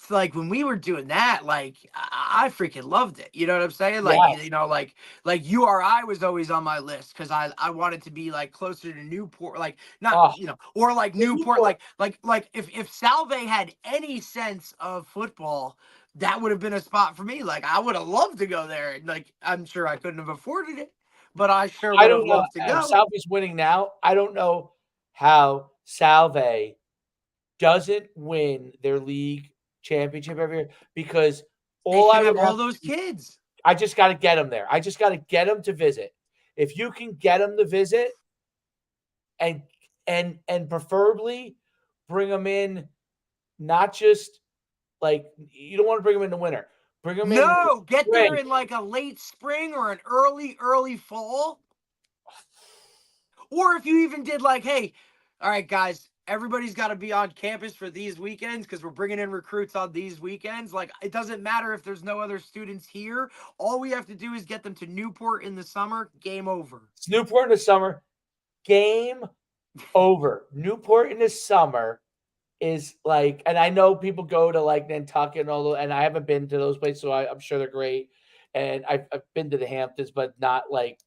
like when we were doing that, like I freaking loved it. You know what I'm saying? Like Yes. like URI was always on my list because I wanted to be like closer to Newport, like not Oh, or like the Newport, Newport. like if Salve had any sense of football, that would have been a spot for me. Like I would have loved to go there. Like I'm sure I couldn't have afforded it, but I sure I would have don't know. loved to go. Salve's winning now. I don't know how Salve doesn't win their league championship every year because They all I should would have have all those kids. I just got to get them there. I just got to get them to visit. If you can get them to visit and preferably bring them in, not just like you don't want to bring them in the winter. Bring them in No, get there spring. in like a late spring or an early fall. Or if you even did like, hey, all right, guys, everybody's got to be on campus for these weekends because we're bringing in recruits on these weekends. Like, it doesn't matter if there's no other students here. All we have to do is get them to Newport in the summer. Game over. It's Newport in the summer. Game over. Newport in the summer is like, and I know people go to like Nantucket and all, and I haven't been to those places, so I'm sure they're great. And I've been to the Hamptons, but not like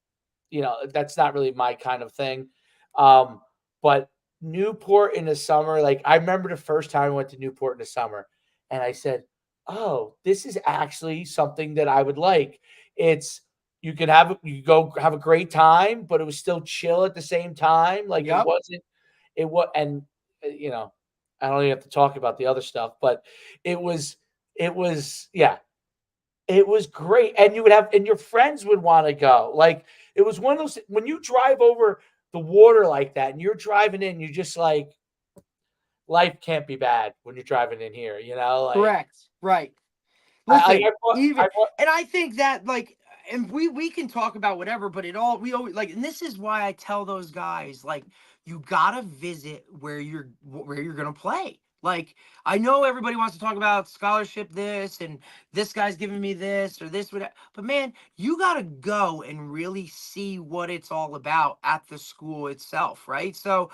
that's not really my kind of thing. But Newport in the summer, like I remember the first time I went to Newport in the summer, and I said, "Oh, this is actually something that I would like." It's you go have a great time, but it was still chill at the same time. Like Yep. it was, and I don't even have to talk about the other stuff, but it was, yeah. It was great, and you would have, and your friends would want to go. Like it was one of those when you drive over the water like that, and you're driving in, you just like life can't be bad when you're driving in here. Like Correct. Right. I Listen, I even and I think that like and we can talk about whatever, but it all we always like and this is why I tell those guys like you got to visit where you're going to play. Like I know everybody wants to talk about scholarship this and this guy's giving me this or this would but man, you got to go and really see what it's all about at the school itself, right? So,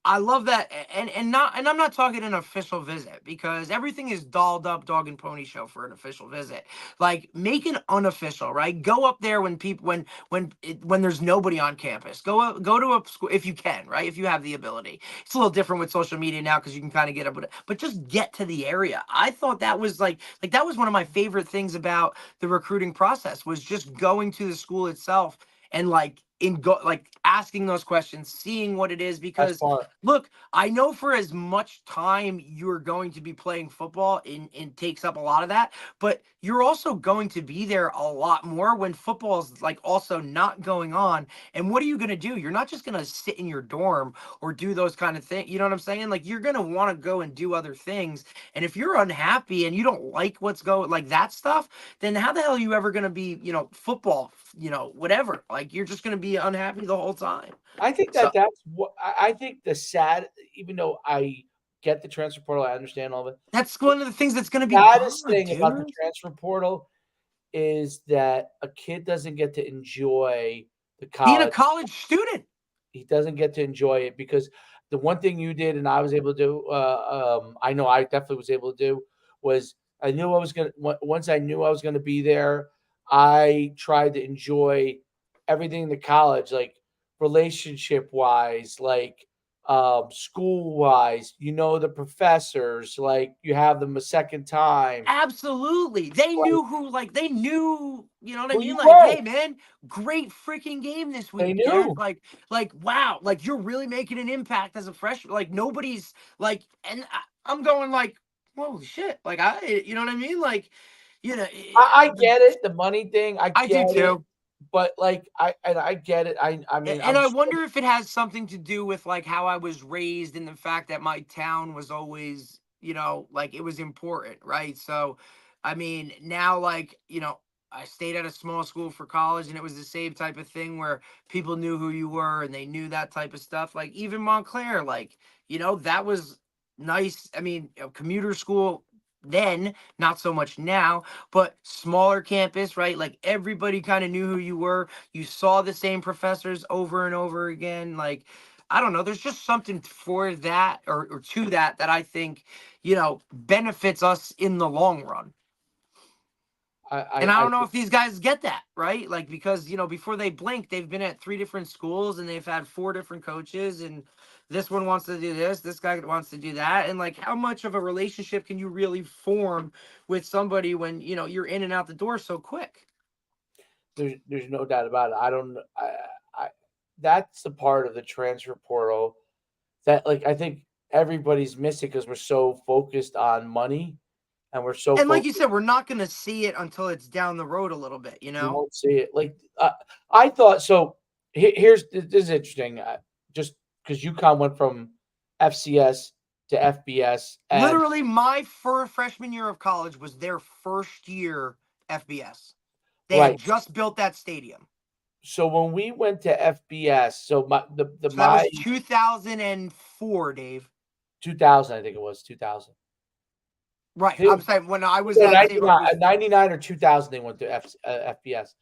I love that and I'm not talking an official visit because everything is dolled up dog and pony show for an official visit. Like make an unofficial, right? Go up there when people when there's nobody on campus. Go to a school if you can, right? If you have the ability. It's a little different with social media now because you can kind of get up, but just get to the area. I thought that was like that was one of my favorite things about the recruiting process was just going to the school itself and like asking those questions, seeing what it is that's because smart. look, I know for as much time you're going to be playing football and takes up a lot of that, but you're also going to be there a lot more when football's like also not going on. And what are you going to do? You're not just going to sit in your dorm or do those kind of things. You know what I'm saying? Like you're going to want to go and do other things. And if you're unhappy and you don't like what's going like that stuff, then how the hell are you ever going to be, football, whatever. Like you're just going to be unhappy the whole time. I think So that's what I think the sad, even though I get the transfer portal, I understand all of it. that's one of the things that's going to be Saddest gone, thing about the dude. transfer portal is that a kid doesn't get to enjoy the Being a college. college student. He doesn't get to enjoy it because the one thing you did and I was able to do, I know I definitely was able to do, was I knew I was going to, once I knew I was going to be there, I tried to enjoy everything in the college, like relationship wise, like school wise, the professors, like you have them a second time. Absolutely. They Like knew they knew, you know what I who mean? you Like, were. hey man, great freaking game this They week, kid. knew. Like wow, like you're really making an impact as a freshman. Like nobody's like and I'm going like, holy shit. Like you know what I mean? Like, you know, I get it, the money thing, I I do get it, too. but, like, I get it, I mean, And I'm I sure wonder if it has something to do with like how I was raised and the fact that my town was always, like it was important, right? So, I mean, now like, I stayed at a small school for college and it was the same type of thing where people knew who you were and they knew that type of stuff. Like even Montclair, like, that was nice. I mean, commuter school then, not so much now, but smaller campus, right? Like everybody kind of knew who you were. You saw the same professors over and over again. Like, I don't know. There's just something for that or to that I think, benefits us in the long run. And I I don't know if these guys get that, right? Like, because, before they blink, they've been at 3 different schools and they've had 4 different coaches. And this one wants to do this guy wants to do that. And like, how much of a relationship can you really form with somebody when, you're in and out the door so quick? there's no doubt about it, I don't I that's the part of the transfer portal that, like, I think everybody's missing because 'cause we're so focused on money, and we're so And like you focused said, we're not going to see it until it's down the road a little bit, we won't see it, like, I thought so this is interesting, just because UConn went from FCS to FBS, and Literally, my freshman year of college was their first year FBS. They had right. just built that stadium. So when we went to FBS, so So that my was 2004, Dave. 2000, I think it was 2000. Right. I'm saying when I was No, at St. 99, Marcus. 99 or 2000, they went to FBS.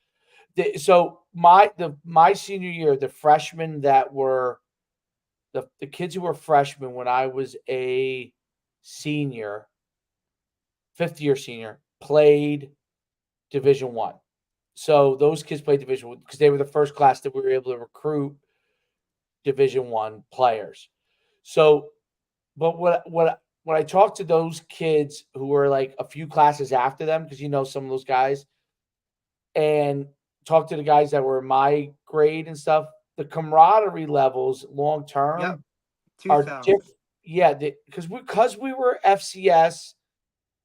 So my senior year, the freshmen that were the kids who were freshmen when I was a senior, fifth year senior, played Division One. So those kids played Division One because they were the first class that we were able to recruit Division One players. So, but when I talked to those kids who were like a few classes after them, because some of those guys, and talk to the guys that were my grade and stuff, the camaraderie levels long Yep. term are 2000. different. Yeah, because we were FCS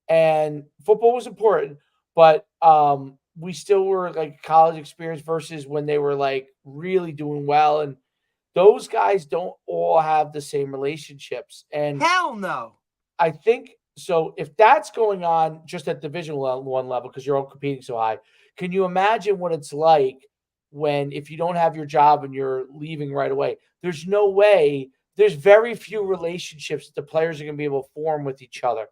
and football was important, but we still were like college experience versus when they were like really doing well. And those guys don't all have the same relationships. And Hell no. I think so. If that's going on just at Division one level, because you're all competing so high, can you imagine what it's like when if you don't have your job and you're leaving right away? There's no way. There's very few relationships that the players are going to be able to form with each other.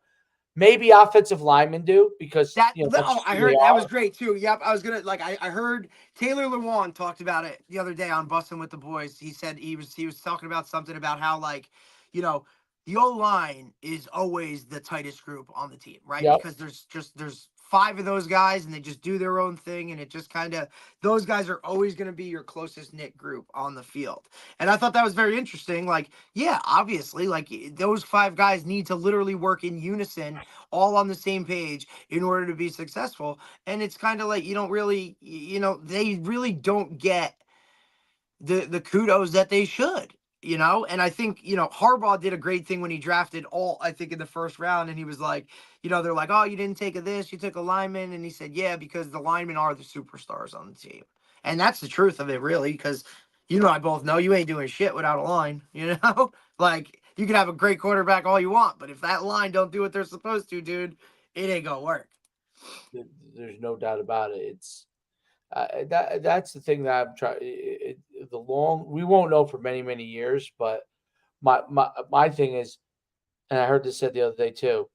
Maybe offensive linemen do because That that's oh, just I who they heard that was are. great too. Yep, I was gonna like I heard Taylor Lewan talked about it the other day on Bussin' with the Boys. He said he was talking about something about how like, you know, the O line is always the tightest group on the team, right? Yep. Because there's five of those guys and they just do their own thing, and it just kind of those guys are always going to be your closest knit group on the field. And I thought that was very interesting. Like, yeah, obviously, like those five guys need to literally work in unison, all on the same page in order to be successful. And it's kind of like you don't really, they really don't get the kudos that they should. And I think, Harbaugh did a great thing when he drafted all, I think, in the first round. And he was like, they're like, oh, you didn't take a this, you took a lineman. And he said, yeah, because the linemen are the superstars on the team. And that's the truth of it, really, because I both know you ain't doing shit without a line. Like you can have a great quarterback all you want, but if that line don't do what they're supposed to, dude, it ain't gonna work. There's no doubt about it. It's that's the thing that I'm trying. We won't know for many years, but my thing is, and I heard this said the other day too.